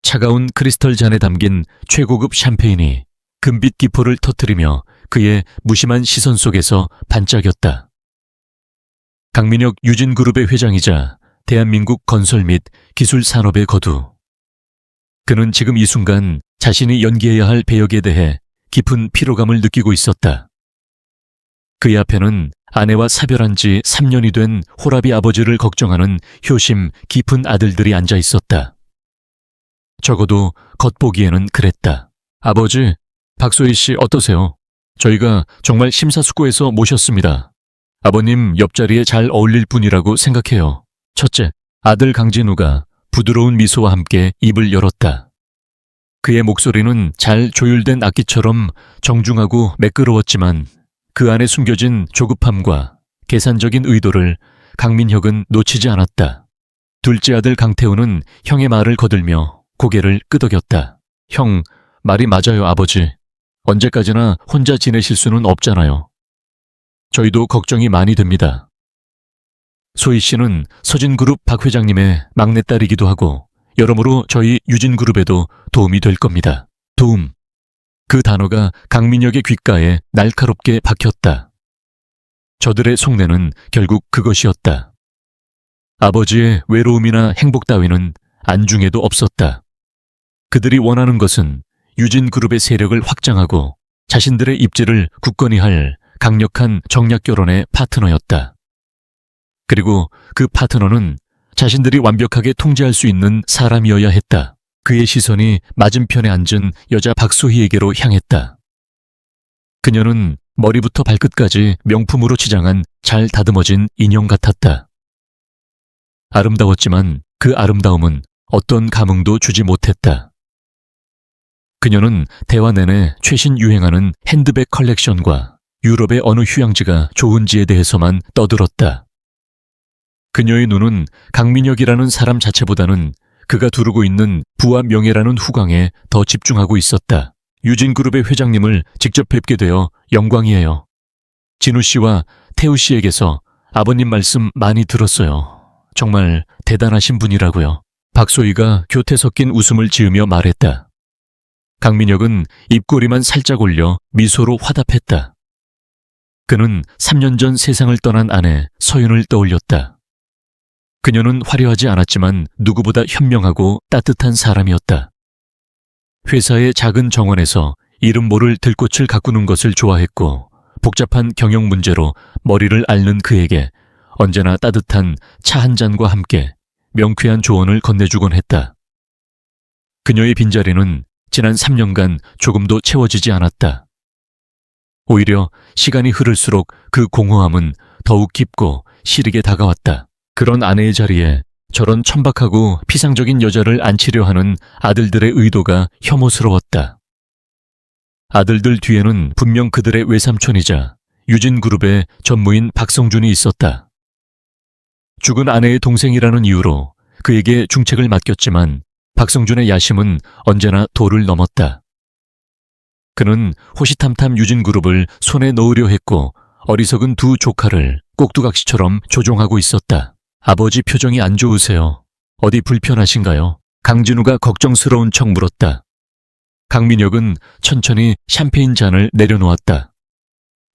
차가운 크리스털 잔에 담긴 최고급 샴페인이 금빛 기포를 터뜨리며 그의 무심한 시선 속에서 반짝였다. 강민혁 유진그룹의 회장이자 대한민국 건설 및 기술 산업의 거두. 그는 지금 이 순간 자신이 연기해야 할 배역에 대해 깊은 피로감을 느끼고 있었다. 그의 앞에는 아내와 사별한 지 3년이 된 호라비 아버지를 걱정하는 효심 깊은 아들들이 앉아 있었다. 적어도 겉보기에는 그랬다. 아버지, 박소희 씨 어떠세요? 저희가 정말 심사숙고해서 모셨습니다. 아버님 옆자리에 잘 어울릴 분이라고 생각해요. 첫째, 아들 강진우가 부드러운 미소와 함께 입을 열었다. 그의 목소리는 잘 조율된 악기처럼 정중하고 매끄러웠지만 그 안에 숨겨진 조급함과 계산적인 의도를 강민혁은 놓치지 않았다. 둘째 아들 강태우는 형의 말을 거들며 고개를 끄덕였다. 형, 말이 맞아요, 아버지. 언제까지나 혼자 지내실 수는 없잖아요. 저희도 걱정이 많이 됩니다. 소희 씨는 서진그룹 박 회장님의 막내딸이기도 하고 여러모로 저희 유진그룹에도 도움이 될 겁니다. 도움. 그 단어가 강민혁의 귓가에 날카롭게 박혔다. 저들의 속내는 결국 그것이었다. 아버지의 외로움이나 행복 따위는 안중에도 없었다. 그들이 원하는 것은 유진그룹의 세력을 확장하고 자신들의 입지를 굳건히 할 강력한 정략 결혼의 파트너였다. 그리고 그 파트너는 자신들이 완벽하게 통제할 수 있는 사람이어야 했다. 그의 시선이 맞은편에 앉은 여자 박소희에게로 향했다. 그녀는 머리부터 발끝까지 명품으로 치장한 잘 다듬어진 인형 같았다. 아름다웠지만 그 아름다움은 어떤 감흥도 주지 못했다. 그녀는 대화 내내 최신 유행하는 핸드백 컬렉션과 유럽의 어느 휴양지가 좋은지에 대해서만 떠들었다. 그녀의 눈은 강민혁이라는 사람 자체보다는 그가 두르고 있는 부와 명예라는 후광에 더 집중하고 있었다. 유진그룹의 회장님을 직접 뵙게 되어 영광이에요. 진우 씨와 태우 씨에게서 아버님 말씀 많이 들었어요. 정말 대단하신 분이라고요. 박소희가 교태 섞인 웃음을 지으며 말했다. 강민혁은 입꼬리만 살짝 올려 미소로 화답했다. 그는 3년 전 세상을 떠난 아내 서윤을 떠올렸다. 그녀는 화려하지 않았지만 누구보다 현명하고 따뜻한 사람이었다. 회사의 작은 정원에서 이름 모를 들꽃을 가꾸는 것을 좋아했고 복잡한 경영 문제로 머리를 앓는 그에게 언제나 따뜻한 차 한 잔과 함께 명쾌한 조언을 건네주곤 했다. 그녀의 빈자리는 지난 3년간 조금도 채워지지 않았다. 오히려 시간이 흐를수록 그 공허함은 더욱 깊고 시리게 다가왔다. 그런 아내의 자리에 저런 천박하고 피상적인 여자를 앉히려 하는 아들들의 의도가 혐오스러웠다. 아들들 뒤에는 분명 그들의 외삼촌이자 유진그룹의 전무인 박성준이 있었다. 죽은 아내의 동생이라는 이유로 그에게 중책을 맡겼지만 박성준의 야심은 언제나 도를 넘었다. 그는 호시탐탐 유진그룹을 손에 넣으려 했고 어리석은 두 조카를 꼭두각시처럼 조종하고 있었다. 아버지 표정이 안 좋으세요. 어디 불편하신가요? 강진우가 걱정스러운 척 물었다. 강민혁은 천천히 샴페인 잔을 내려놓았다.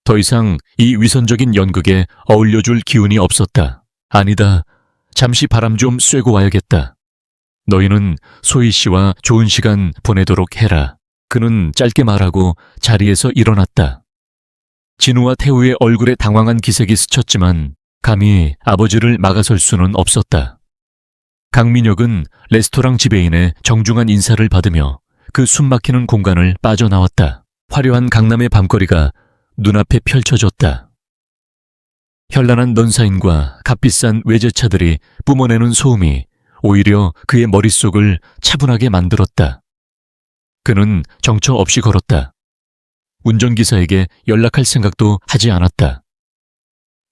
더 이상 이 위선적인 연극에 어울려줄 기운이 없었다. 아니다. 잠시 바람 좀 쐬고 와야겠다. 너희는 소희 씨와 좋은 시간 보내도록 해라. 그는 짧게 말하고 자리에서 일어났다. 진우와 태우의 얼굴에 당황한 기색이 스쳤지만 감히 아버지를 막아설 수는 없었다. 강민혁은 레스토랑 지배인의 정중한 인사를 받으며 그 숨막히는 공간을 빠져나왔다. 화려한 강남의 밤거리가 눈앞에 펼쳐졌다. 현란한 넌사인과 값비싼 외제차들이 뿜어내는 소음이 오히려 그의 머릿속을 차분하게 만들었다. 그는 정처 없이 걸었다. 운전기사에게 연락할 생각도 하지 않았다.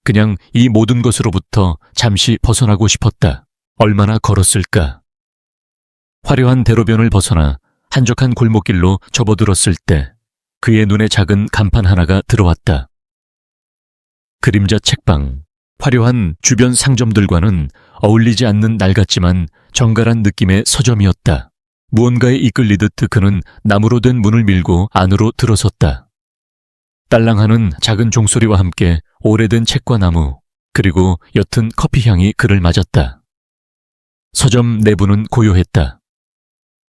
그냥 이 모든 것으로부터 잠시 벗어나고 싶었다. 얼마나 걸었을까? 화려한 대로변을 벗어나 한적한 골목길로 접어들었을 때 그의 눈에 작은 간판 하나가 들어왔다. 그림자 책방, 화려한 주변 상점들과는 어울리지 않는 낡았지만 정갈한 느낌의 서점이었다. 무언가에 이끌리듯 그는 나무로 된 문을 밀고 안으로 들어섰다. 딸랑하는 작은 종소리와 함께 오래된 책과 나무, 그리고 옅은 커피향이 그를 맞았다. 서점 내부는 고요했다.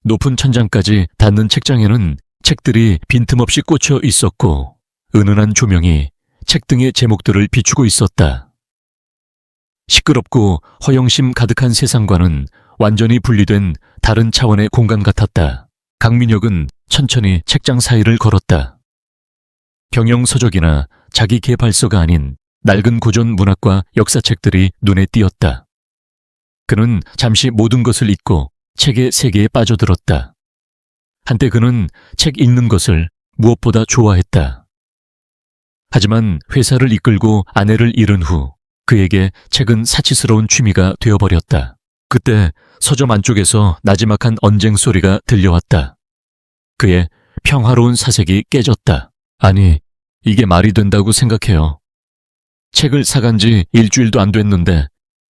높은 천장까지 닿는 책장에는 책들이 빈틈없이 꽂혀 있었고 은은한 조명이 책 등의 제목들을 비추고 있었다. 시끄럽고 허영심 가득한 세상과는 완전히 분리된 다른 차원의 공간 같았다. 강민혁은 천천히 책장 사이를 걸었다. 경영서적이나 자기 개발서가 아닌 낡은 고전 문학과 역사책들이 눈에 띄었다. 그는 잠시 모든 것을 잊고 책의 세계에 빠져들었다. 한때 그는 책 읽는 것을 무엇보다 좋아했다. 하지만 회사를 이끌고 아내를 잃은 후 그에게 책은 사치스러운 취미가 되어버렸다. 그때 서점 안쪽에서 나지막한 언쟁 소리가 들려왔다. 그의 평화로운 사색이 깨졌다. 아니, 이게 말이 된다고 생각해요. 책을 사간 지 일주일도 안 됐는데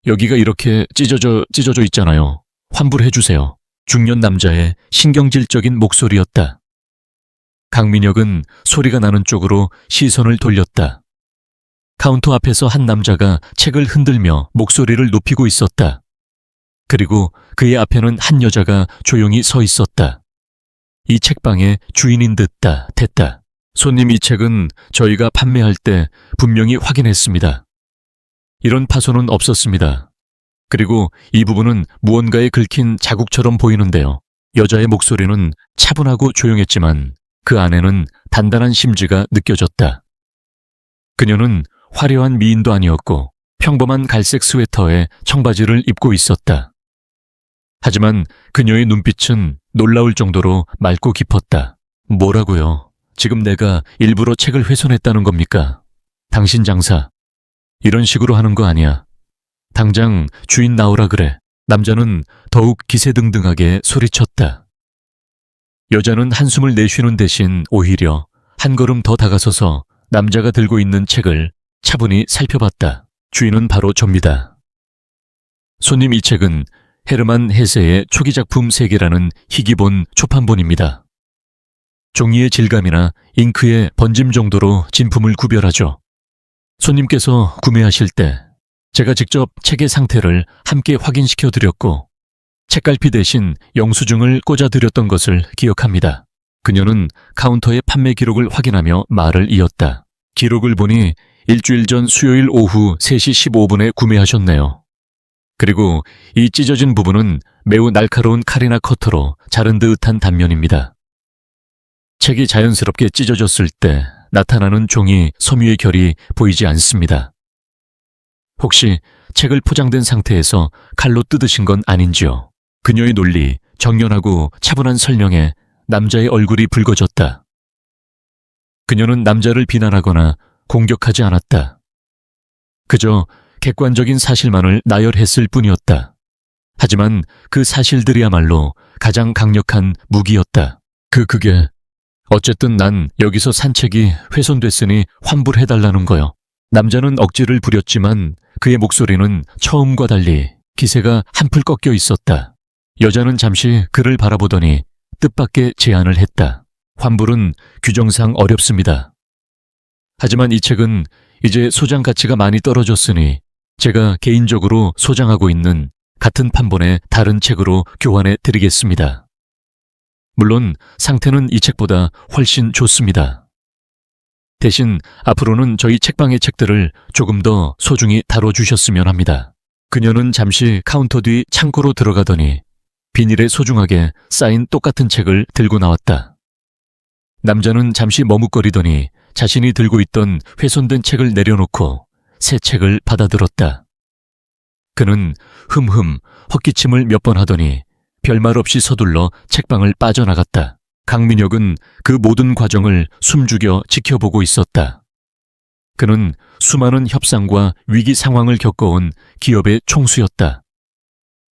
여기가 이렇게 찢어져 있잖아요. 환불해주세요. 중년 남자의 신경질적인 목소리였다. 강민혁은 소리가 나는 쪽으로 시선을 돌렸다. 카운터 앞에서 한 남자가 책을 흔들며 목소리를 높이고 있었다. 그리고 그의 앞에는 한 여자가 조용히 서 있었다. 이 책방의 주인인 듯다 됐다. 손님, 이 책은 저희가 판매할 때 분명히 확인했습니다. 이런 파손은 없었습니다. 그리고 이 부분은 무언가에 긁힌 자국처럼 보이는데요. 여자의 목소리는 차분하고 조용했지만 그 안에는 단단한 심지가 느껴졌다. 그녀는 화려한 미인도 아니었고 평범한 갈색 스웨터에 청바지를 입고 있었다. 하지만 그녀의 눈빛은 놀라울 정도로 맑고 깊었다. 뭐라고요? 지금 내가 일부러 책을 훼손했다는 겁니까? 당신 장사, 이런 식으로 하는 거 아니야. 당장 주인 나오라 그래. 남자는 더욱 기세등등하게 소리쳤다. 여자는 한숨을 내쉬는 대신 오히려 한 걸음 더 다가서서 남자가 들고 있는 책을 차분히 살펴봤다. 주인은 바로 접니다. 손님, 이 책은 헤르만 헤세의 초기 작품 세계라는 희귀본 초판본입니다. 종이의 질감이나 잉크의 번짐 정도로 진품을 구별하죠. 손님께서 구매하실 때 제가 직접 책의 상태를 함께 확인시켜 드렸고 책갈피 대신 영수증을 꽂아 드렸던 것을 기억합니다. 그녀는 카운터의 판매 기록을 확인하며 말을 이었다. 기록을 보니 일주일 전 수요일 오후 3시 15분에 구매하셨네요. 그리고 이 찢어진 부분은 매우 날카로운 칼이나 커터로 자른 듯한 단면입니다. 책이 자연스럽게 찢어졌을 때 나타나는 종이 섬유의 결이 보이지 않습니다. 혹시 책을 포장된 상태에서 칼로 뜯으신 건 아닌지요? 그녀의 논리, 정연하고 차분한 설명에 남자의 얼굴이 붉어졌다. 그녀는 남자를 비난하거나 공격하지 않았다. 그저 객관적인 사실만을 나열했을 뿐이었다. 하지만 그 사실들이야말로 가장 강력한 무기였다. 그게 어쨌든 난 여기서 산 책이 훼손됐으니 환불해달라는 거요. 남자는 억지를 부렸지만 그의 목소리는 처음과 달리 기세가 한풀 꺾여 있었다. 여자는 잠시 그를 바라보더니 뜻밖의 제안을 했다. 환불은 규정상 어렵습니다. 하지만 이 책은 이제 소장 가치가 많이 떨어졌으니 제가 개인적으로 소장하고 있는 같은 판본의 다른 책으로 교환해 드리겠습니다. 물론 상태는 이 책보다 훨씬 좋습니다. 대신 앞으로는 저희 책방의 책들을 조금 더 소중히 다뤄주셨으면 합니다. 그녀는 잠시 카운터 뒤 창고로 들어가더니 비닐에 소중하게 쌓인 똑같은 책을 들고 나왔다. 남자는 잠시 머뭇거리더니 자신이 들고 있던 훼손된 책을 내려놓고 새 책을 받아들었다. 그는 흠흠 헛기침을 몇 번 하더니 별말 없이 서둘러 책방을 빠져나갔다. 강민혁은 그 모든 과정을 숨죽여 지켜보고 있었다. 그는 수많은 협상과 위기 상황을 겪어온 기업의 총수였다.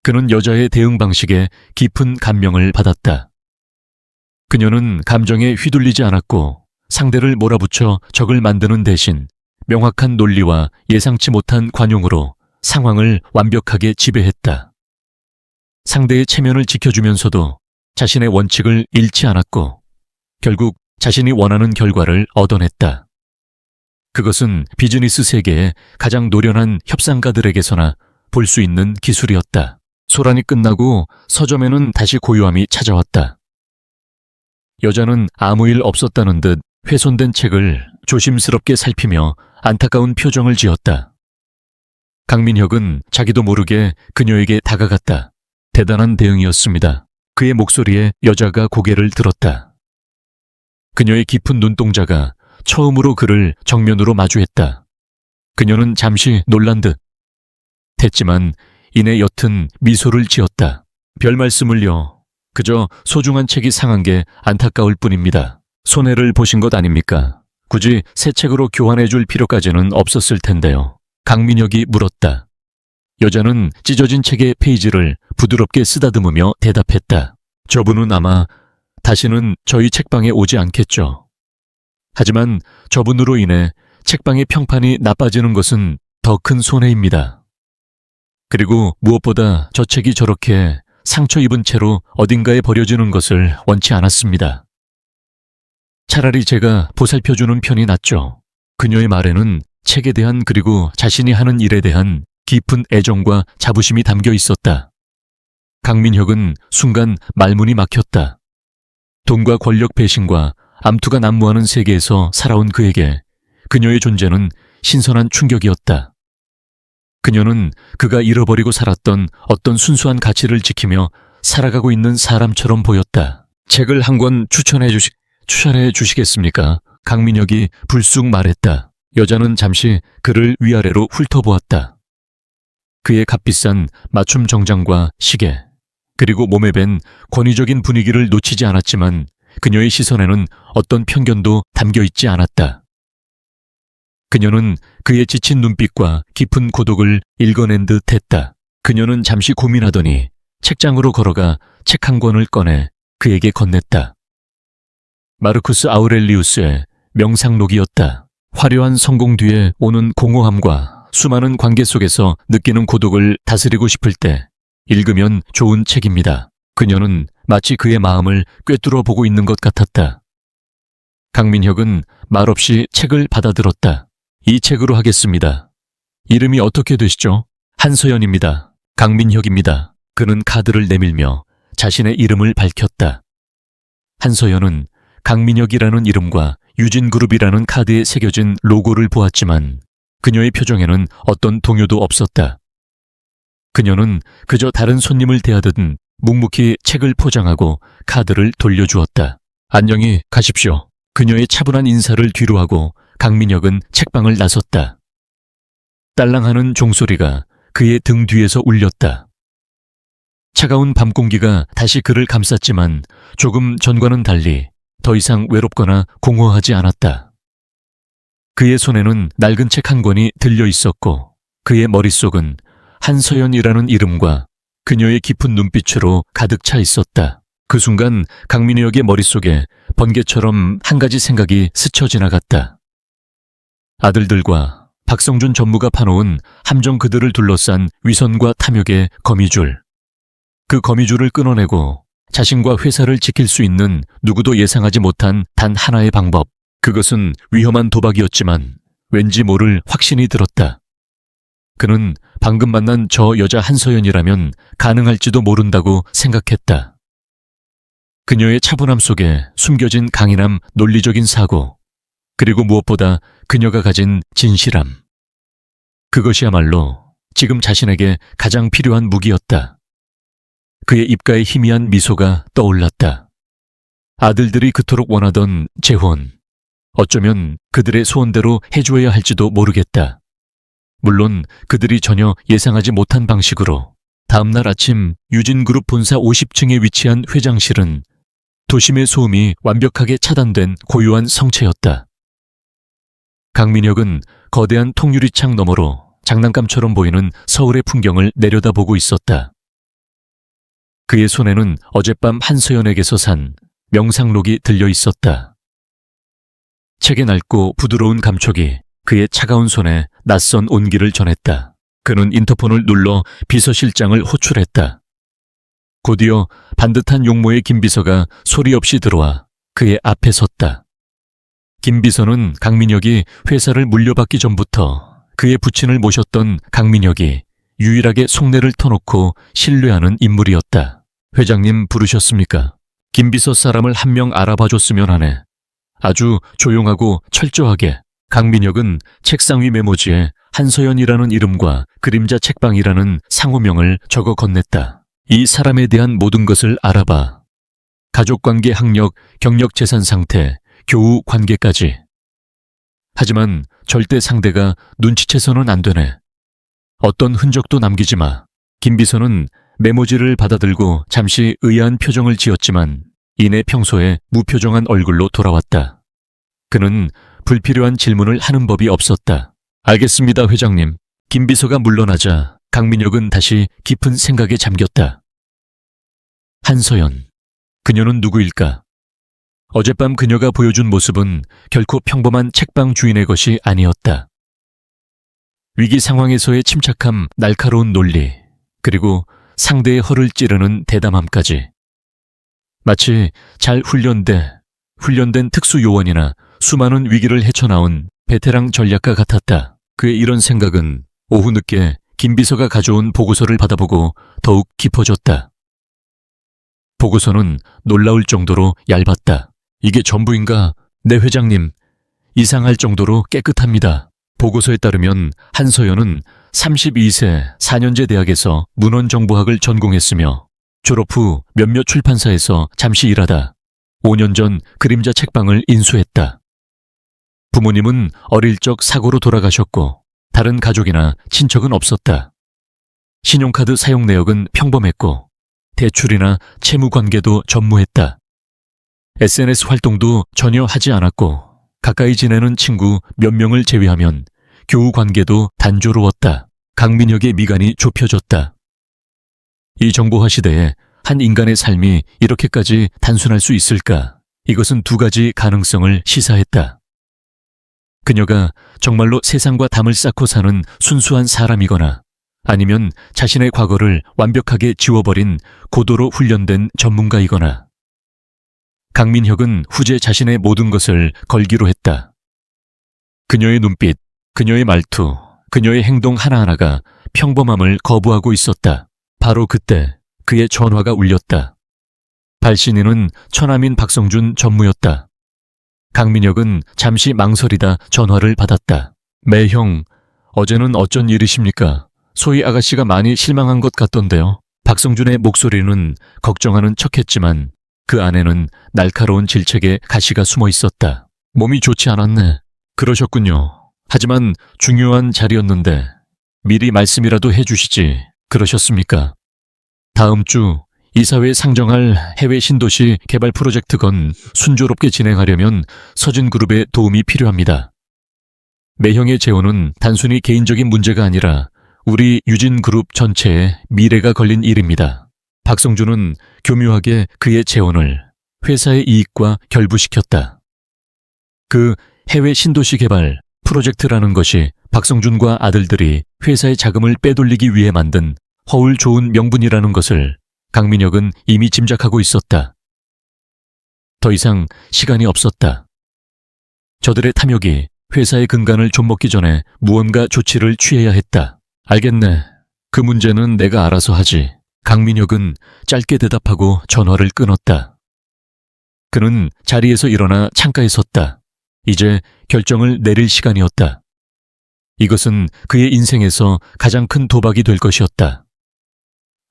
그는 여자의 대응 방식에 깊은 감명을 받았다. 그녀는 감정에 휘둘리지 않았고 상대를 몰아붙여 적을 만드는 대신 명확한 논리와 예상치 못한 관용으로 상황을 완벽하게 지배했다. 상대의 체면을 지켜주면서도 자신의 원칙을 잃지 않았고 결국 자신이 원하는 결과를 얻어냈다. 그것은 비즈니스 세계의 가장 노련한 협상가들에게서나 볼 수 있는 기술이었다. 소란이 끝나고 서점에는 다시 고요함이 찾아왔다. 여자는 아무 일 없었다는 듯 훼손된 책을 조심스럽게 살피며 안타까운 표정을 지었다. 강민혁은 자기도 모르게 그녀에게 다가갔다. 대단한 대응이었습니다. 그의 목소리에 여자가 고개를 들었다. 그녀의 깊은 눈동자가 처음으로 그를 정면으로 마주했다. 그녀는 잠시 놀란 듯 했지만 이내 옅은 미소를 지었다. 별 말씀을요. 그저 소중한 책이 상한 게 안타까울 뿐입니다. 손해를 보신 것 아닙니까? 굳이 새 책으로 교환해 줄 필요까지는 없었을 텐데요. 강민혁이 물었다. 여자는 찢어진 책의 페이지를 부드럽게 쓰다듬으며 대답했다. 저분은 아마 다시는 저희 책방에 오지 않겠죠. 하지만 저분으로 인해 책방의 평판이 나빠지는 것은 더 큰 손해입니다. 그리고 무엇보다 저 책이 저렇게 상처 입은 채로 어딘가에 버려지는 것을 원치 않았습니다. 차라리 제가 보살펴주는 편이 낫죠. 그녀의 말에는 책에 대한 그리고 자신이 하는 일에 대한 깊은 애정과 자부심이 담겨 있었다. 강민혁은 순간 말문이 막혔다. 돈과 권력 배신과 암투가 난무하는 세계에서 살아온 그에게 그녀의 존재는 신선한 충격이었다. 그녀는 그가 잃어버리고 살았던 어떤 순수한 가치를 지키며 살아가고 있는 사람처럼 보였다. 책을 한 권 추천해 주시겠습니까? 강민혁이 불쑥 말했다. 여자는 잠시 그를 위아래로 훑어보았다. 그의 값비싼 맞춤 정장과 시계, 그리고 몸에 밴 권위적인 분위기를 놓치지 않았지만 그녀의 시선에는 어떤 편견도 담겨 있지 않았다. 그녀는 그의 지친 눈빛과 깊은 고독을 읽어낸 듯 했다. 그녀는 잠시 고민하더니 책장으로 걸어가 책 한 권을 꺼내 그에게 건넸다. 마르쿠스 아우렐리우스의 명상록이었다. 화려한 성공 뒤에 오는 공허함과 수많은 관계 속에서 느끼는 고독을 다스리고 싶을 때 읽으면 좋은 책입니다. 그녀는 마치 그의 마음을 꿰뚫어 보고 있는 것 같았다. 강민혁은 말없이 책을 받아들었다. 이 책으로 하겠습니다. 이름이 어떻게 되시죠? 한서연입니다. 강민혁입니다. 그는 카드를 내밀며 자신의 이름을 밝혔다. 한서연은 강민혁이라는 이름과 유진그룹이라는 카드에 새겨진 로고를 보았지만 그녀의 표정에는 어떤 동요도 없었다. 그녀는 그저 다른 손님을 대하듯 묵묵히 책을 포장하고 카드를 돌려주었다. 안녕히 가십시오. 그녀의 차분한 인사를 뒤로하고 강민혁은 책방을 나섰다. 딸랑하는 종소리가 그의 등 뒤에서 울렸다. 차가운 밤 공기가 다시 그를 감쌌지만 조금 전과는 달리 더 이상 외롭거나 공허하지 않았다. 그의 손에는 낡은 책 한 권이 들려 있었고 그의 머릿속은 한서연이라는 이름과 그녀의 깊은 눈빛으로 가득 차 있었다. 그 순간 강민혁의 머릿속에 번개처럼 한 가지 생각이 스쳐 지나갔다. 아들들과 박성준 전무가 파놓은 함정 그들을 둘러싼 위선과 탐욕의 거미줄. 그 거미줄을 끊어내고 자신과 회사를 지킬 수 있는 누구도 예상하지 못한 단 하나의 방법. 그것은 위험한 도박이었지만 왠지 모를 확신이 들었다. 그는 방금 만난 저 여자 한서연이라면 가능할지도 모른다고 생각했다. 그녀의 차분함 속에 숨겨진 강인함, 논리적인 사고, 그리고 무엇보다 그녀가 가진 진실함. 그것이야말로 지금 자신에게 가장 필요한 무기였다. 그의 입가에 희미한 미소가 떠올랐다. 아들들이 그토록 원하던 재혼. 어쩌면 그들의 소원대로 해줘야 할지도 모르겠다. 물론 그들이 전혀 예상하지 못한 방식으로 다음날 아침 유진그룹 본사 50층에 위치한 회장실은 도심의 소음이 완벽하게 차단된 고요한 성체였다. 강민혁은 거대한 통유리창 너머로 장난감처럼 보이는 서울의 풍경을 내려다보고 있었다. 그의 손에는 어젯밤 한서연에게서 산 명상록이 들려 있었다. 책의 낡고 부드러운 감촉이 그의 차가운 손에 낯선 온기를 전했다. 그는 인터폰을 눌러 비서실장을 호출했다. 곧이어 반듯한 용모의 김비서가 소리 없이 들어와 그의 앞에 섰다. 김비서는 강민혁이 회사를 물려받기 전부터 그의 부친을 모셨던 강민혁이 유일하게 속내를 터놓고 신뢰하는 인물이었다. 회장님 부르셨습니까? 김비서 사람을 한 명 알아봐줬으면 하네. 아주 조용하고 철저하게 강민혁은 책상 위 메모지에 한서연이라는 이름과 그림자 책방이라는 상호명을 적어 건넸다. 이 사람에 대한 모든 것을 알아봐. 가족관계 학력, 경력 재산 상태, 교우 관계까지. 하지만 절대 상대가 눈치채서는 안 되네. 어떤 흔적도 남기지 마. 김비서는 메모지를 받아들고 잠시 의아한 표정을 지었지만 이내 평소에 무표정한 얼굴로 돌아왔다. 그는 불필요한 질문을 하는 법이 없었다. 알겠습니다, 회장님. 김비서가 물러나자 강민혁은 다시 깊은 생각에 잠겼다. 한서연. 그녀는 누구일까? 어젯밤 그녀가 보여준 모습은 결코 평범한 책방 주인의 것이 아니었다. 위기 상황에서의 침착함, 날카로운 논리, 그리고 상대의 허를 찌르는 대담함까지. 마치 잘 훈련된 특수요원이나 수많은 위기를 헤쳐나온 베테랑 전략가 같았다. 그의 이런 생각은 오후 늦게 김비서가 가져온 보고서를 받아보고 더욱 깊어졌다. 보고서는 놀라울 정도로 얇았다. 이게 전부인가? 네, 회장님. 이상할 정도로 깨끗합니다. 보고서에 따르면 한서연은 32세 4년제 대학에서 문헌정보학을 전공했으며 졸업 후 몇몇 출판사에서 잠시 일하다 5년 전 그림자 책방을 인수했다. 부모님은 어릴 적 사고로 돌아가셨고 다른 가족이나 친척은 없었다. 신용카드 사용 내역은 평범했고 대출이나 채무 관계도 전무했다. SNS 활동도 전혀 하지 않았고 가까이 지내는 친구 몇 명을 제외하면 교우 관계도 단조로웠다. 강민혁의 미간이 좁혀졌다. 이 정보화 시대에 한 인간의 삶이 이렇게까지 단순할 수 있을까? 이것은 두 가지 가능성을 시사했다. 그녀가 정말로 세상과 담을 쌓고 사는 순수한 사람이거나 아니면 자신의 과거를 완벽하게 지워버린 고도로 훈련된 전문가이거나. 강민혁은 후제 자신의 모든 것을 걸기로 했다. 그녀의 눈빛, 그녀의 말투, 그녀의 행동 하나하나가 평범함을 거부하고 있었다. 바로 그때 그의 전화가 울렸다. 발신인은 처남인 박성준 전무였다. 강민혁은 잠시 망설이다 전화를 받았다. 형, 어제는 어쩐 일이십니까? 소희 아가씨가 많이 실망한 것 같던데요. 박성준의 목소리는 걱정하는 척했지만 그 안에는 날카로운 질책의 가시가 숨어 있었다. 몸이 좋지 않았네. 그러셨군요. 하지만 중요한 자리였는데 미리 말씀이라도 해주시지 그러셨습니까? 다음 주 이사회에 상정할 해외 신도시 개발 프로젝트 건 순조롭게 진행하려면 서진그룹의 도움이 필요합니다. 매형의 재혼은 단순히 개인적인 문제가 아니라 우리 유진그룹 전체의 미래가 걸린 일입니다. 박성준은 교묘하게 그의 재혼을 회사의 이익과 결부시켰다. 그 해외 신도시 개발 프로젝트라는 것이 박성준과 아들들이 회사의 자금을 빼돌리기 위해 만든 허울 좋은 명분이라는 것을 강민혁은 이미 짐작하고 있었다. 더 이상 시간이 없었다. 저들의 탐욕이 회사의 근간을 좀먹기 전에 무언가 조치를 취해야 했다. 알겠네. 그 문제는 내가 알아서 하지. 강민혁은 짧게 대답하고 전화를 끊었다. 그는 자리에서 일어나 창가에 섰다. 이제 결정을 내릴 시간이었다. 이것은 그의 인생에서 가장 큰 도박이 될 것이었다.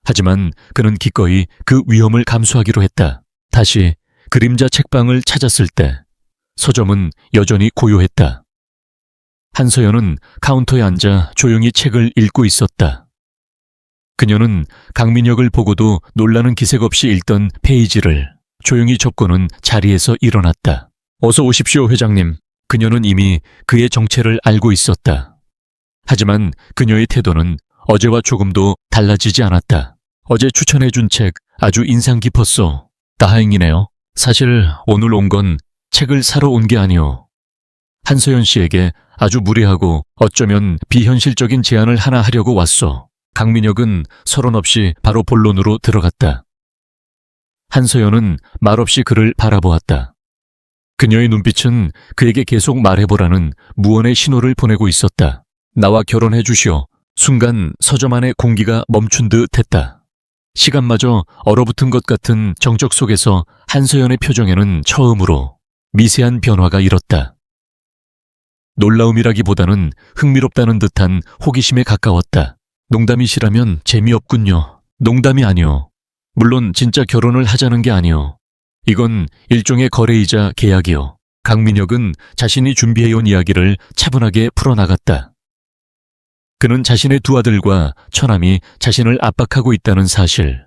하지만 그는 기꺼이 그 위험을 감수하기로 했다. 다시 그림자 책방을 찾았을 때 서점은 여전히 고요했다. 한서연은 카운터에 앉아 조용히 책을 읽고 있었다. 그녀는 강민혁을 보고도 놀라는 기색 없이 읽던 페이지를 조용히 접고는 자리에서 일어났다. 어서 오십시오, 회장님. 그녀는 이미 그의 정체를 알고 있었다. 하지만 그녀의 태도는 어제와 조금도 달라지지 않았다. 어제 추천해준 책 아주 인상 깊었어. 다행이네요. 사실 오늘 온 건 책을 사러 온 게 아니오. 한서연 씨에게 아주 무례하고 어쩌면 비현실적인 제안을 하나 하려고 왔어. 강민혁은 서론 없이 바로 본론으로 들어갔다. 한서연은 말없이 그를 바라보았다. 그녀의 눈빛은 그에게 계속 말해보라는 무언의 신호를 보내고 있었다. 나와 결혼해 주시오. 순간 서점 안의 공기가 멈춘 듯 했다. 시간마저 얼어붙은 것 같은 정적 속에서 한서연의 표정에는 처음으로 미세한 변화가 일었다. 놀라움이라기보다는 흥미롭다는 듯한 호기심에 가까웠다. 농담이시라면 재미없군요. 농담이 아니오. 물론 진짜 결혼을 하자는 게 아니오. 이건 일종의 거래이자 계약이오. 강민혁은 자신이 준비해온 이야기를 차분하게 풀어나갔다. 그는 자신의 두 아들과 처남이 자신을 압박하고 있다는 사실,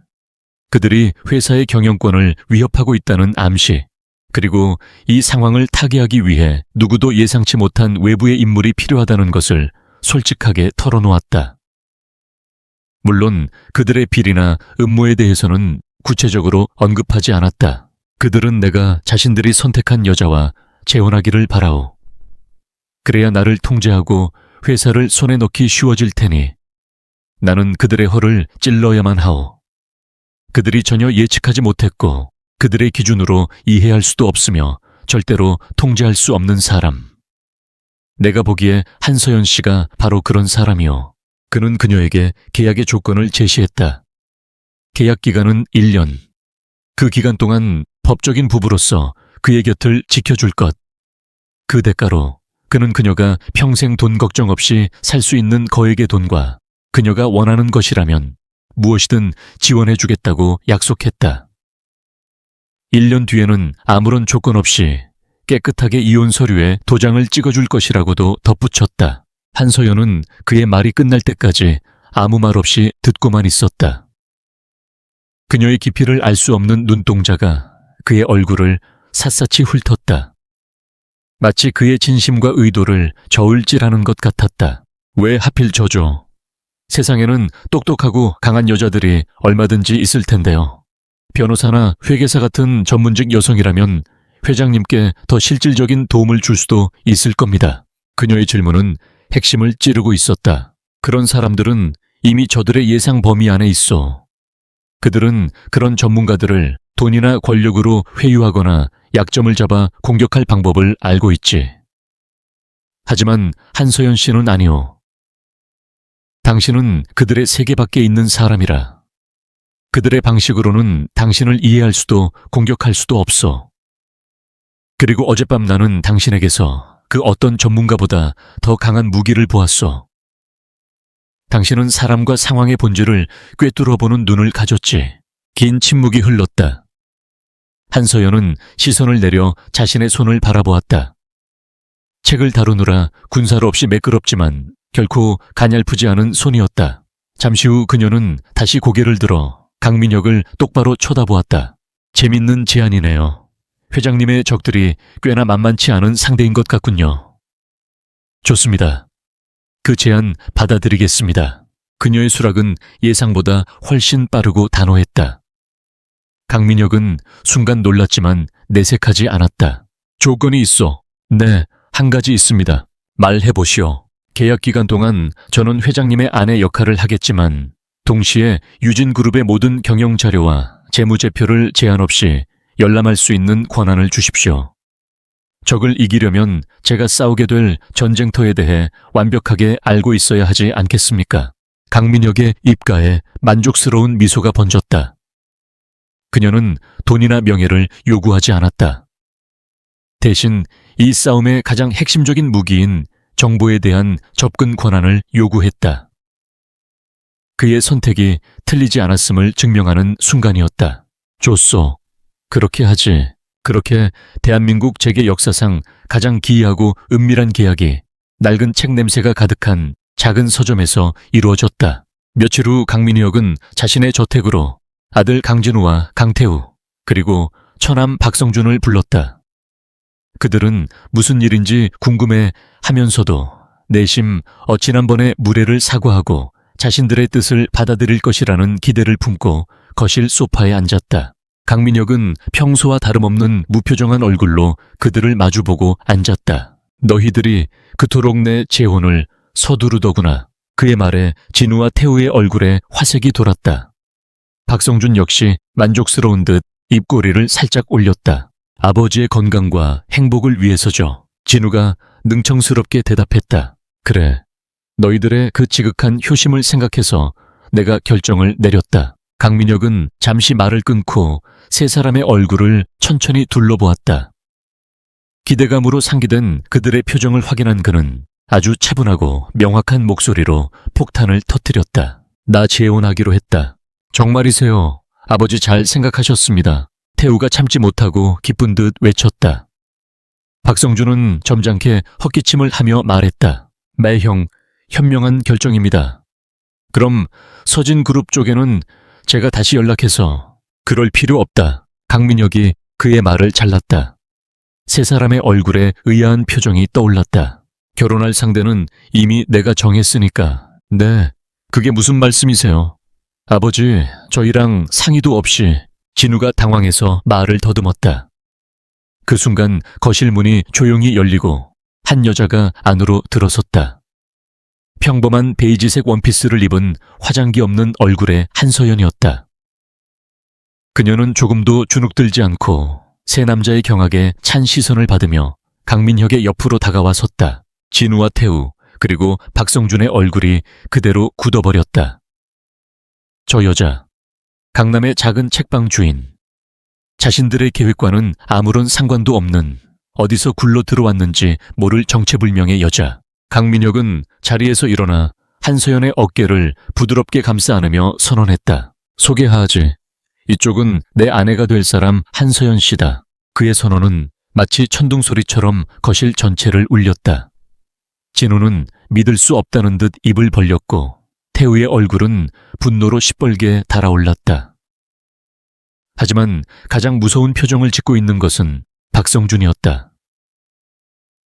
그들이 회사의 경영권을 위협하고 있다는 암시, 그리고 이 상황을 타개하기 위해 누구도 예상치 못한 외부의 인물이 필요하다는 것을 솔직하게 털어놓았다. 물론 그들의 비리나 음모에 대해서는 구체적으로 언급하지 않았다. 그들은 내가 자신들이 선택한 여자와 재혼하기를 바라오. 그래야 나를 통제하고 회사를 손에 넣기 쉬워질 테니 나는 그들의 허를 찔러야만 하오. 그들이 전혀 예측하지 못했고 그들의 기준으로 이해할 수도 없으며 절대로 통제할 수 없는 사람. 내가 보기에 한서연 씨가 바로 그런 사람이오. 그는 그녀에게 계약의 조건을 제시했다. 계약 기간은 1년. 그 기간 동안 법적인 부부로서 그의 곁을 지켜줄 것. 그 대가로 그는 그녀가 평생 돈 걱정 없이 살 수 있는 거액의 돈과 그녀가 원하는 것이라면 무엇이든 지원해주겠다고 약속했다. 1년 뒤에는 아무런 조건 없이 깨끗하게 이혼 서류에 도장을 찍어줄 것이라고도 덧붙였다. 한서연은 그의 말이 끝날 때까지 아무 말 없이 듣고만 있었다. 그녀의 깊이를 알 수 없는 눈동자가 그의 얼굴을 샅샅이 훑었다. 마치 그의 진심과 의도를 저울질하는 것 같았다. 왜 하필 저죠? 세상에는 똑똑하고 강한 여자들이 얼마든지 있을 텐데요. 변호사나 회계사 같은 전문직 여성이라면 회장님께 더 실질적인 도움을 줄 수도 있을 겁니다. 그녀의 질문은 핵심을 찌르고 있었다. 그런 사람들은 이미 저들의 예상 범위 안에 있어. 그들은 그런 전문가들을 돈이나 권력으로 회유하거나 약점을 잡아 공격할 방법을 알고 있지. 하지만 한서연 씨는 아니오. 당신은 그들의 세계 밖에 있는 사람이라. 그들의 방식으로는 당신을 이해할 수도 공격할 수도 없어. 그리고 어젯밤 나는 당신에게서 그 어떤 전문가보다 더 강한 무기를 보았어. 당신은 사람과 상황의 본질을 꿰뚫어보는 눈을 가졌지. 긴 침묵이 흘렀다. 한서연은 시선을 내려 자신의 손을 바라보았다. 책을 다루느라 군살 없이 매끄럽지만 결코 가냘프지 않은 손이었다. 잠시 후 그녀는 다시 고개를 들어 강민혁을 똑바로 쳐다보았다. 재밌는 제안이네요. 회장님의 적들이 꽤나 만만치 않은 상대인 것 같군요. 좋습니다. 그 제안 받아들이겠습니다. 그녀의 수락은 예상보다 훨씬 빠르고 단호했다. 강민혁은 순간 놀랐지만 내색하지 않았다. 조건이 있어. 네, 한 가지 있습니다. 말해보시오. 계약 기간 동안 저는 회장님의 아내 역할을 하겠지만 동시에 유진그룹의 모든 경영 자료와 재무제표를 제한 없이 열람할 수 있는 권한을 주십시오. 적을 이기려면 제가 싸우게 될 전쟁터에 대해 완벽하게 알고 있어야 하지 않겠습니까? 강민혁의 입가에 만족스러운 미소가 번졌다. 그녀는 돈이나 명예를 요구하지 않았다. 대신 이 싸움의 가장 핵심적인 무기인 정보에 대한 접근 권한을 요구했다. 그의 선택이 틀리지 않았음을 증명하는 순간이었다. 좋소. 그렇게 하지. 그렇게 대한민국 재계 역사상 가장 기이하고 은밀한 계약이 낡은 책 냄새가 가득한 작은 서점에서 이루어졌다. 며칠 후 강민혁은 자신의 저택으로 아들 강진우와 강태우 그리고 처남 박성준을 불렀다. 그들은 무슨 일인지 궁금해 하면서도 내심 지난번의 무례를 사과하고 자신들의 뜻을 받아들일 것이라는 기대를 품고 거실 소파에 앉았다. 강민혁은 평소와 다름없는 무표정한 얼굴로 그들을 마주보고 앉았다. 너희들이 그토록 내 재혼을 서두르더구나. 그의 말에 진우와 태우의 얼굴에 화색이 돌았다. 박성준 역시 만족스러운 듯 입꼬리를 살짝 올렸다. 아버지의 건강과 행복을 위해서죠. 진우가 능청스럽게 대답했다. 그래, 너희들의 그 지극한 효심을 생각해서 내가 결정을 내렸다. 강민혁은 잠시 말을 끊고 세 사람의 얼굴을 천천히 둘러보았다. 기대감으로 상기된 그들의 표정을 확인한 그는 아주 차분하고 명확한 목소리로 폭탄을 터뜨렸다. 나 재혼하기로 했다. 정말이세요? 아버지 잘 생각하셨습니다. 태우가 참지 못하고 기쁜 듯 외쳤다. 박성준은 점잖게 헛기침을 하며 말했다. 매형, 현명한 결정입니다. 그럼 서진그룹 쪽에는 제가 다시 연락해서 그럴 필요 없다. 강민혁이 그의 말을 잘랐다. 세 사람의 얼굴에 의아한 표정이 떠올랐다. 결혼할 상대는 이미 내가 정했으니까. 네, 그게 무슨 말씀이세요? 아버지, 저희랑 상의도 없이. 진우가 당황해서 말을 더듬었다. 그 순간 거실 문이 조용히 열리고 한 여자가 안으로 들어섰다. 평범한 베이지색 원피스를 입은 화장기 없는 얼굴의 한서연이었다. 그녀는 조금도 주눅들지 않고 세 남자의 경악에 찬 시선을 받으며 강민혁의 옆으로 다가와 섰다. 진우와 태우 그리고 박성준의 얼굴이 그대로 굳어버렸다. 저 여자, 강남의 작은 책방 주인. 자신들의 계획과는 아무런 상관도 없는 어디서 굴러 들어왔는지 모를 정체불명의 여자. 강민혁은 자리에서 일어나 한서연의 어깨를 부드럽게 감싸 안으며 선언했다. 소개하지. 이쪽은 내 아내가 될 사람 한서연 씨다. 그의 선언은 마치 천둥소리처럼 거실 전체를 울렸다. 진우는 믿을 수 없다는 듯 입을 벌렸고 태우의 얼굴은 분노로 시뻘게 달아올랐다. 하지만 가장 무서운 표정을 짓고 있는 것은 박성준이었다.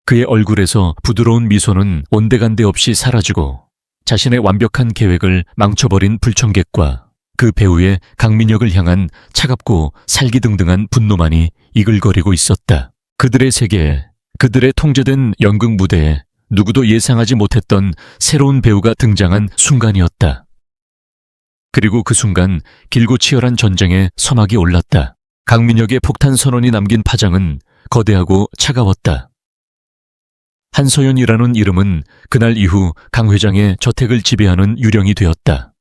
그의 얼굴에서 부드러운 미소는 온데간데 없이 사라지고 자신의 완벽한 계획을 망쳐버린 불청객과 그 배우의 강민혁을 향한 차갑고 살기등등한 분노만이 이글거리고 있었다. 그들의 세계에, 그들의 통제된 연극 무대에 누구도 예상하지 못했던 새로운 배우가 등장한 순간이었다. 그리고 그 순간 길고 치열한 전쟁의 서막이 올랐다. 강민혁의 폭탄 선언이 남긴 파장은 거대하고 차가웠다. 한서연이라는 이름은 그날 이후 강 회장의 저택을 지배하는 유령이 되었다.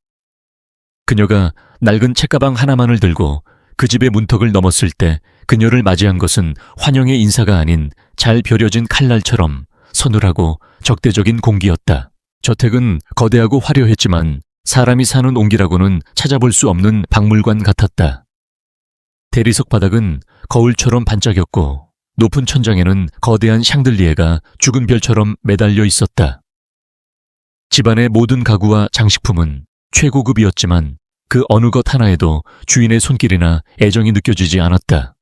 그녀가 낡은 책가방 하나만을 들고 그 집의 문턱을 넘었을 때 그녀를 맞이한 것은 환영의 인사가 아닌 잘 벼려진 칼날처럼 서늘하고 적대적인 공기였다. 저택은 거대하고 화려했지만 사람이 사는 온기라고는 찾아볼 수 없는 박물관 같았다. 대리석 바닥은 거울처럼 반짝였고 높은 천장에는 거대한 샹들리에가 죽은 별처럼 매달려 있었다. 집안의 모든 가구와 장식품은 최고급이었지만 그 어느 것 하나에도 주인의 손길이나 애정이 느껴지지 않았다.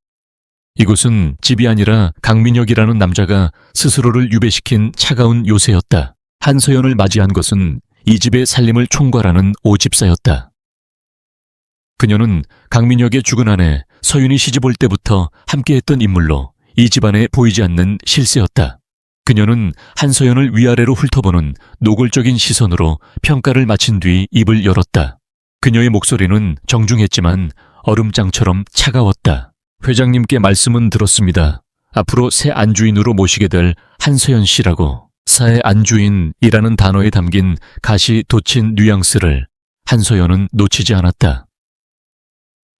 이곳은 집이 아니라 강민혁이라는 남자가 스스로를 유배시킨 차가운 요새였다. 한서연을 맞이한 것은 이 집의 살림을 총괄하는 오집사였다. 그녀는 강민혁의 죽은 아내 서윤이 시집올 때부터 함께했던 인물로 이 집안에 보이지 않는 실세였다. 그녀는 한서연을 위아래로 훑어보는 노골적인 시선으로 평가를 마친 뒤 입을 열었다. 그녀의 목소리는 정중했지만 얼음장처럼 차가웠다. 회장님께 말씀은 들었습니다. 앞으로 새 안주인으로 모시게 될 한서연 씨라고. 사의 안주인이라는 단어에 담긴 가시 돋친 뉘앙스를 한서연은 놓치지 않았다.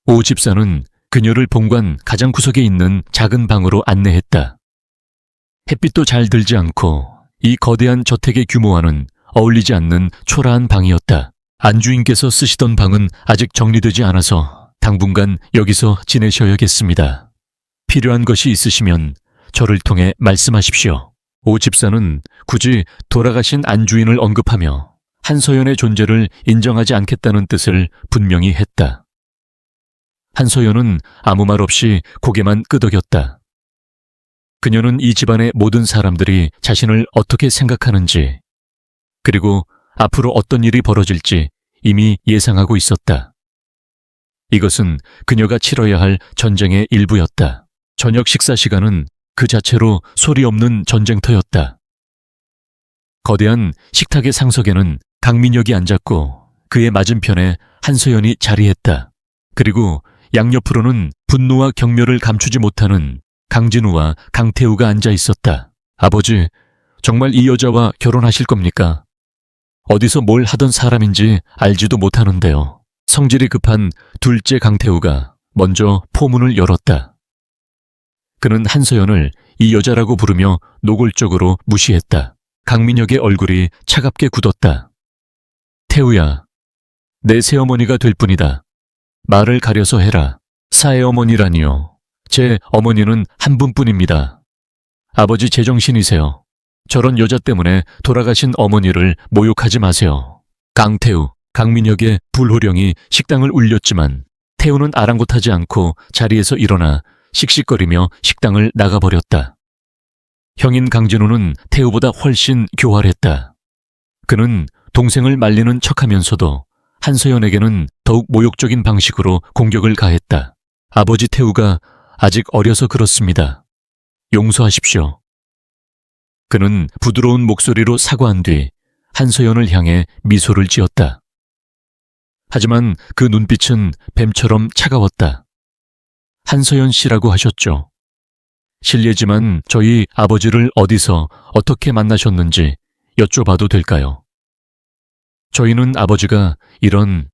오 집사는 그녀를 본관 가장 구석에 있는 작은 방으로 안내했다. 햇빛도 잘 들지 않고 이 거대한 저택의 규모와는 어울리지 않는 초라한 방이었다. 안주인께서 쓰시던 방은 아직 정리되지 않아서 당분간 여기서 지내셔야겠습니다. 필요한 것이 있으시면 저를 통해 말씀하십시오. 오 집사는 굳이 돌아가신 안주인을 언급하며 한서연의 존재를 인정하지 않겠다는 뜻을 분명히 했다. 한서연은 아무 말 없이 고개만 끄덕였다. 그녀는 이 집안의 모든 사람들이 자신을 어떻게 생각하는지, 그리고 앞으로 어떤 일이 벌어질지 이미 예상하고 있었다. 이것은 그녀가 치러야 할 전쟁의 일부였다. 저녁 식사 시간은 그 자체로 소리 없는 전쟁터였다. 거대한 식탁의 상석에는 강민혁이 앉았고 그의 맞은편에 한서연이 자리했다. 그리고 양옆으로는 분노와 경멸을 감추지 못하는 강진우와 강태우가 앉아 있었다. 아버지, 정말 이 여자와 결혼하실 겁니까? 어디서 뭘 하던 사람인지 알지도 못하는데요. 성질이 급한 둘째 강태우가 먼저 포문을 열었다. 그는 한서연을 이 여자라고 부르며 노골적으로 무시했다. 강민혁의 얼굴이 차갑게 굳었다. 태우야, 내 새어머니가 될 뿐이다. 말을 가려서 해라. 사해어머니라니요. 제 어머니는 한 분뿐입니다. 아버지 제정신이세요. 저런 여자 때문에 돌아가신 어머니를 모욕하지 마세요. 강태우, 강민혁의 불호령이 식당을 울렸지만 태우는 아랑곳하지 않고 자리에서 일어나 씩씩거리며 식당을 나가버렸다. 형인 강진우는 태우보다 훨씬 교활했다. 그는 동생을 말리는 척하면서도 한서연에게는 더욱 모욕적인 방식으로 공격을 가했다. 아버지 태우가 아직 어려서 그렇습니다. 용서하십시오. 그는 부드러운 목소리로 사과한 뒤 한서연을 향해 미소를 지었다. 하지만 그 눈빛은 뱀처럼 차가웠다. 한서연 씨라고 하셨죠. 실례지만 저희 아버지를 어디서 어떻게 만나셨는지 여쭤봐도 될까요? 저희는 아버지가 이런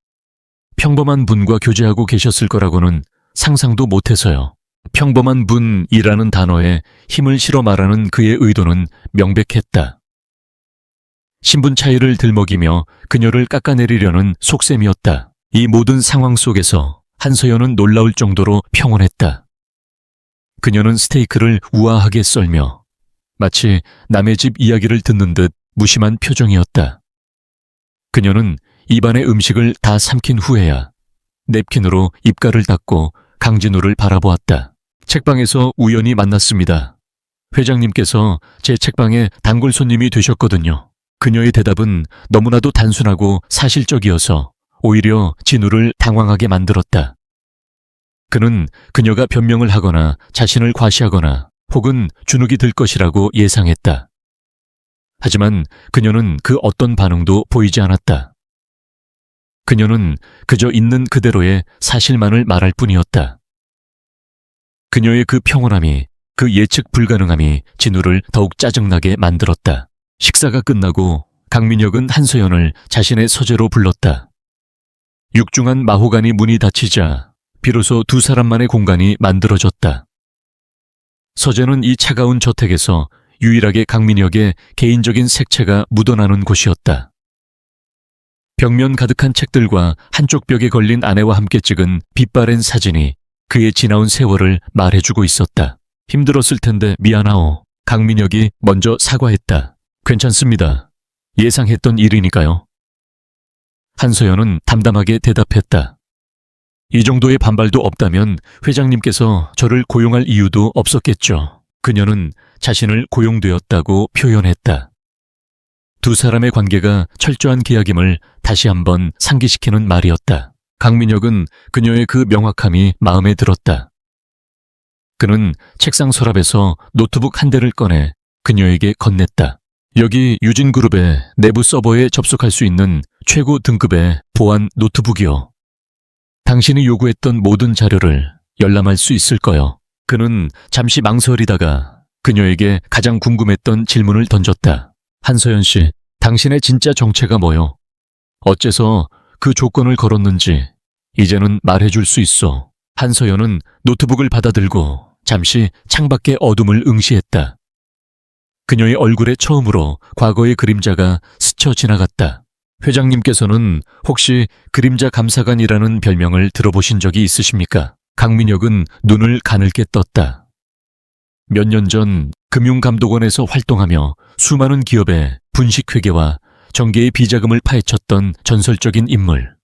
평범한 분과 교제하고 계셨을 거라고는 상상도 못해서요. 평범한 분이라는 단어에 힘을 실어 말하는 그의 의도는 명백했다. 신분 차이를 들먹이며 그녀를 깎아내리려는 속셈이었다. 이 모든 상황 속에서 한서연은 놀라울 정도로 평온했다. 그녀는 스테이크를 우아하게 썰며 마치 남의 집 이야기를 듣는 듯 무심한 표정이었다. 그녀는 입안의 음식을 다 삼킨 후에야 냅킨으로 입가를 닦고 강진우를 바라보았다. 책방에서 우연히 만났습니다. 회장님께서 제 책방에 단골 손님이 되셨거든요. 그녀의 대답은 너무나도 단순하고 사실적이어서 오히려 진우를 당황하게 만들었다. 그는 그녀가 변명을 하거나 자신을 과시하거나 혹은 주눅이 들 것이라고 예상했다. 하지만 그녀는 그 어떤 반응도 보이지 않았다. 그녀는 그저 있는 그대로의 사실만을 말할 뿐이었다. 그녀의 그 평온함이, 그 예측 불가능함이 진우를 더욱 짜증나게 만들었다. 식사가 끝나고 강민혁은 한서연을 자신의 서재로 불렀다. 육중한 마호가니 문이 닫히자 비로소 두 사람만의 공간이 만들어졌다. 서재는 이 차가운 저택에서 유일하게 강민혁의 개인적인 색채가 묻어나는 곳이었다. 벽면 가득한 책들과 한쪽 벽에 걸린 아내와 함께 찍은 빛바랜 사진이 그의 지나온 세월을 말해주고 있었다. 힘들었을 텐데 미안하오. 강민혁이 먼저 사과했다. 괜찮습니다. 예상했던 일이니까요. 한서연은 담담하게 대답했다. 이 정도의 반발도 없다면 회장님께서 저를 고용할 이유도 없었겠죠. 그녀는 자신을 고용되었다고 표현했다. 두 사람의 관계가 철저한 계약임을 다시 한번 상기시키는 말이었다. 강민혁은 그녀의 그 명확함이 마음에 들었다. 그는 책상 서랍에서 노트북 한 대를 꺼내 그녀에게 건넸다. 여기 유진그룹의 내부 서버에 접속할 수 있는 최고 등급의 보안 노트북이요. 당신이 요구했던 모든 자료를 열람할 수 있을 거요. 그는 잠시 망설이다가 그녀에게 가장 궁금했던 질문을 던졌다. 한서연 씨, 당신의 진짜 정체가 뭐요? 어째서 그 조건을 걸었는지 이제는 말해줄 수 있어. 한서연은 노트북을 받아들고 잠시 창밖의 어둠을 응시했다. 그녀의 얼굴에 처음으로 과거의 그림자가 스쳐 지나갔다. 회장님께서는 혹시 그림자 감사관이라는 별명을 들어보신 적이 있으십니까? 강민혁은 눈을 가늘게 떴다. 몇 년 전 금융감독원에서 활동하며 수많은 기업의 분식회계와 정계의 비자금을 파헤쳤던 전설적인 인물.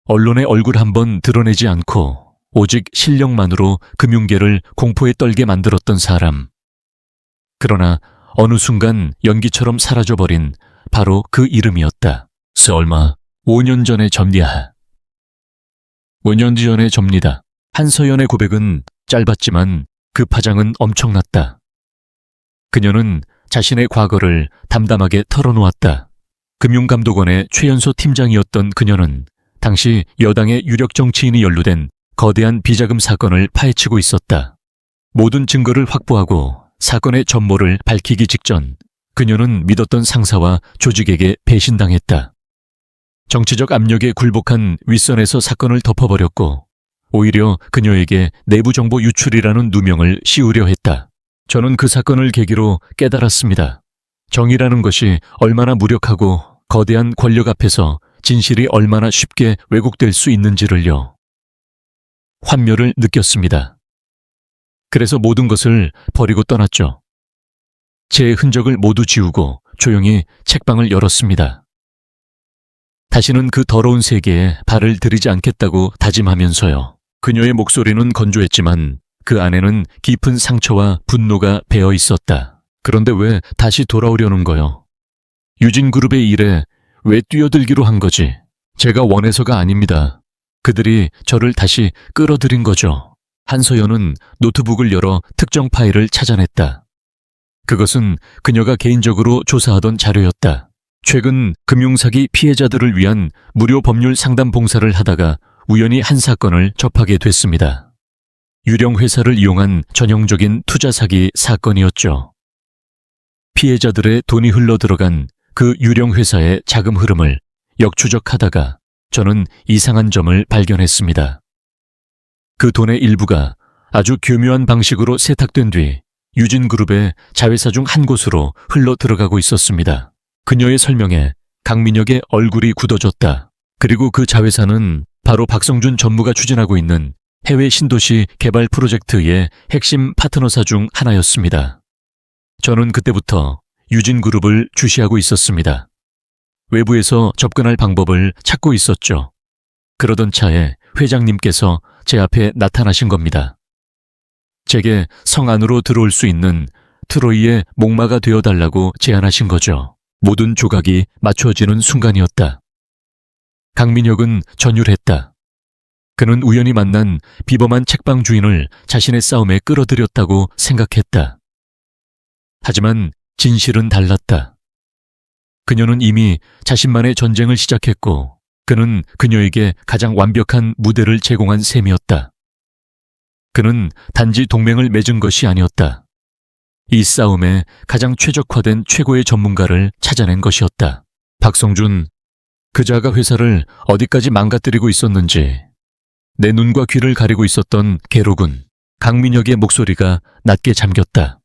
언론에 얼굴 한번 드러내지 않고 오직 실력만으로 금융계를 공포에 떨게 만들었던 사람. 그러나 어느 순간 연기처럼 사라져버린 바로 그 이름이었다. 얼마 5년 전의 접니다. 5년 전의 접니다. 한서연의 고백은 짧았지만 그 파장은 엄청났다. 그녀는 자신의 과거를 담담하게 털어놓았다. 금융감독원의 최연소 팀장이었던 그녀는 당시 여당의 유력 정치인이 연루된 거대한 비자금 사건을 파헤치고 있었다. 모든 증거를 확보하고 사건의 전모를 밝히기 직전 그녀는 믿었던 상사와 조직에게 배신당했다. 정치적 압력에 굴복한 윗선에서 사건을 덮어버렸고 오히려 그녀에게 내부 정보 유출이라는 누명을 씌우려 했다. 저는 그 사건을 계기로 깨달았습니다. 정의라는 것이 얼마나 무력하고 거대한 권력 앞에서 진실이 얼마나 쉽게 왜곡될 수 있는지를요. 환멸을 느꼈습니다. 그래서 모든 것을 버리고 떠났죠. 제 흔적을 모두 지우고 조용히 책방을 열었습니다. 다시는 그 더러운 세계에 발을 들이지 않겠다고 다짐하면서요. 그녀의 목소리는 건조했지만 그 안에는 깊은 상처와 분노가 배어 있었다. 그런데 왜 다시 돌아오려는 거요? 유진그룹의 일에 왜 뛰어들기로 한 거지? 제가 원해서가 아닙니다. 그들이 저를 다시 끌어들인 거죠. 한서연은 노트북을 열어 특정 파일을 찾아냈다. 그것은 그녀가 개인적으로 조사하던 자료였다. 최근 금융사기 피해자들을 위한 무료 법률 상담 봉사를 하다가 우연히 한 사건을 접하게 됐습니다. 유령 회사를 이용한 전형적인 투자 사기 사건이었죠. 피해자들의 돈이 흘러들어간 그 유령 회사의 자금 흐름을 역추적하다가 저는 이상한 점을 발견했습니다. 그 돈의 일부가 아주 교묘한 방식으로 세탁된 뒤 유진그룹의 자회사 중 한 곳으로 흘러 들어가고 있었습니다. 그녀의 설명에 강민혁의 얼굴이 굳어졌다. 그리고 그 자회사는 바로 박성준 전무가 추진하고 있는 해외 신도시 개발 프로젝트의 핵심 파트너사 중 하나였습니다. 저는 그때부터 유진그룹을 주시하고 있었습니다. 외부에서 접근할 방법을 찾고 있었죠. 그러던 차에 회장님께서 제 앞에 나타나신 겁니다. 제게 성 안으로 들어올 수 있는 트로이의 목마가 되어달라고 제안하신 거죠. 모든 조각이 맞춰지는 순간이었다. 강민혁은 전율했다. 그는 우연히 만난 비범한 책방 주인을 자신의 싸움에 끌어들였다고 생각했다. 하지만 진실은 달랐다. 그녀는 이미 자신만의 전쟁을 시작했고 그는 그녀에게 가장 완벽한 무대를 제공한 셈이었다. 그는 단지 동맹을 맺은 것이 아니었다. 이 싸움에 가장 최적화된 최고의 전문가를 찾아낸 것이었다. 박성준, 그자가 회사를 어디까지 망가뜨리고 있었는지 내 눈과 귀를 가리고 있었던 계록은 강민혁의 목소리가 낮게 잠겼다.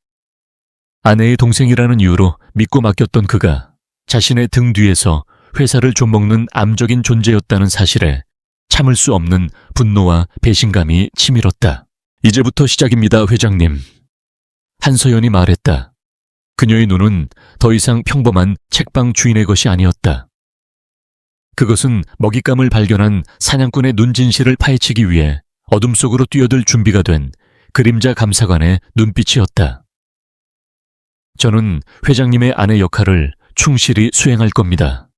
아내의 동생이라는 이유로 믿고 맡겼던 그가 자신의 등 뒤에서 회사를 좀먹는 암적인 존재였다는 사실에 참을 수 없는 분노와 배신감이 치밀었다. 이제부터 시작입니다, 회장님. 한서연이 말했다. 그녀의 눈은 더 이상 평범한 책방 주인의 것이 아니었다. 그것은 먹잇감을 발견한 사냥꾼의 눈진실을 파헤치기 위해 어둠 속으로 뛰어들 준비가 된 그림자 감사관의 눈빛이었다. 저는 회장님의 아내 역할을 충실히 수행할 겁니다.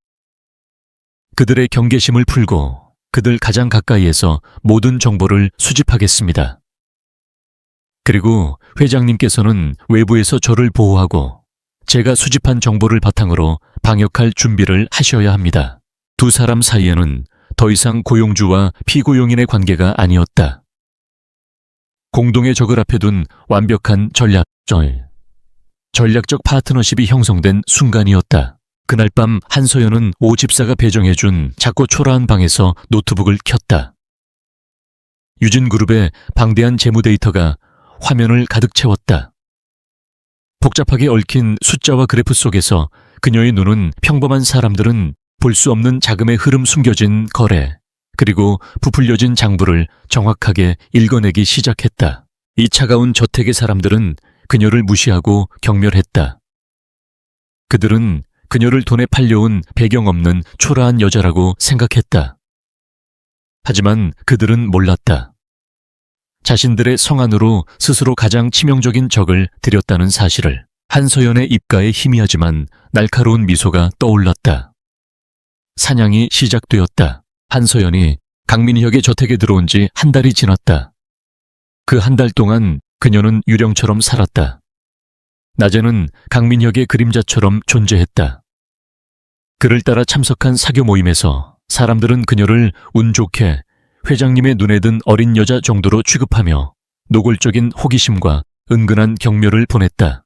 그들의 경계심을 풀고 그들 가장 가까이에서 모든 정보를 수집하겠습니다. 그리고 회장님께서는 외부에서 저를 보호하고 제가 수집한 정보를 바탕으로 방역할 준비를 하셔야 합니다. 두 사람 사이에는 더 이상 고용주와 피고용인의 관계가 아니었다. 공동의 적을 앞에 둔 완벽한 전략적 파트너십이 형성된 순간이었다. 그날 밤 한서연은 오 집사가 배정해준 작고 초라한 방에서 노트북을 켰다. 유진그룹의 방대한 재무 데이터가 화면을 가득 채웠다. 복잡하게 얽힌 숫자와 그래프 속에서 그녀의 눈은 평범한 사람들은 볼 수 없는 자금의 흐름, 숨겨진 거래, 그리고 부풀려진 장부를 정확하게 읽어내기 시작했다. 이 차가운 저택의 사람들은 그녀를 무시하고 경멸했다. 그들은 그녀를 돈에 팔려온 배경 없는 초라한 여자라고 생각했다. 하지만 그들은 몰랐다. 자신들의 성 안으로 스스로 가장 치명적인 적을 들였다는 사실을. 한서연의 입가에 희미하지만 날카로운 미소가 떠올랐다. 사냥이 시작되었다. 한서연이 강민혁의 저택에 들어온 지 한 달이 지났다. 그 한 달 동안 그녀는 유령처럼 살았다. 낮에는 강민혁의 그림자처럼 존재했다. 그를 따라 참석한 사교 모임에서 사람들은 그녀를 운 좋게 회장님의 눈에 든 어린 여자 정도로 취급하며 노골적인 호기심과 은근한 경멸을 보냈다.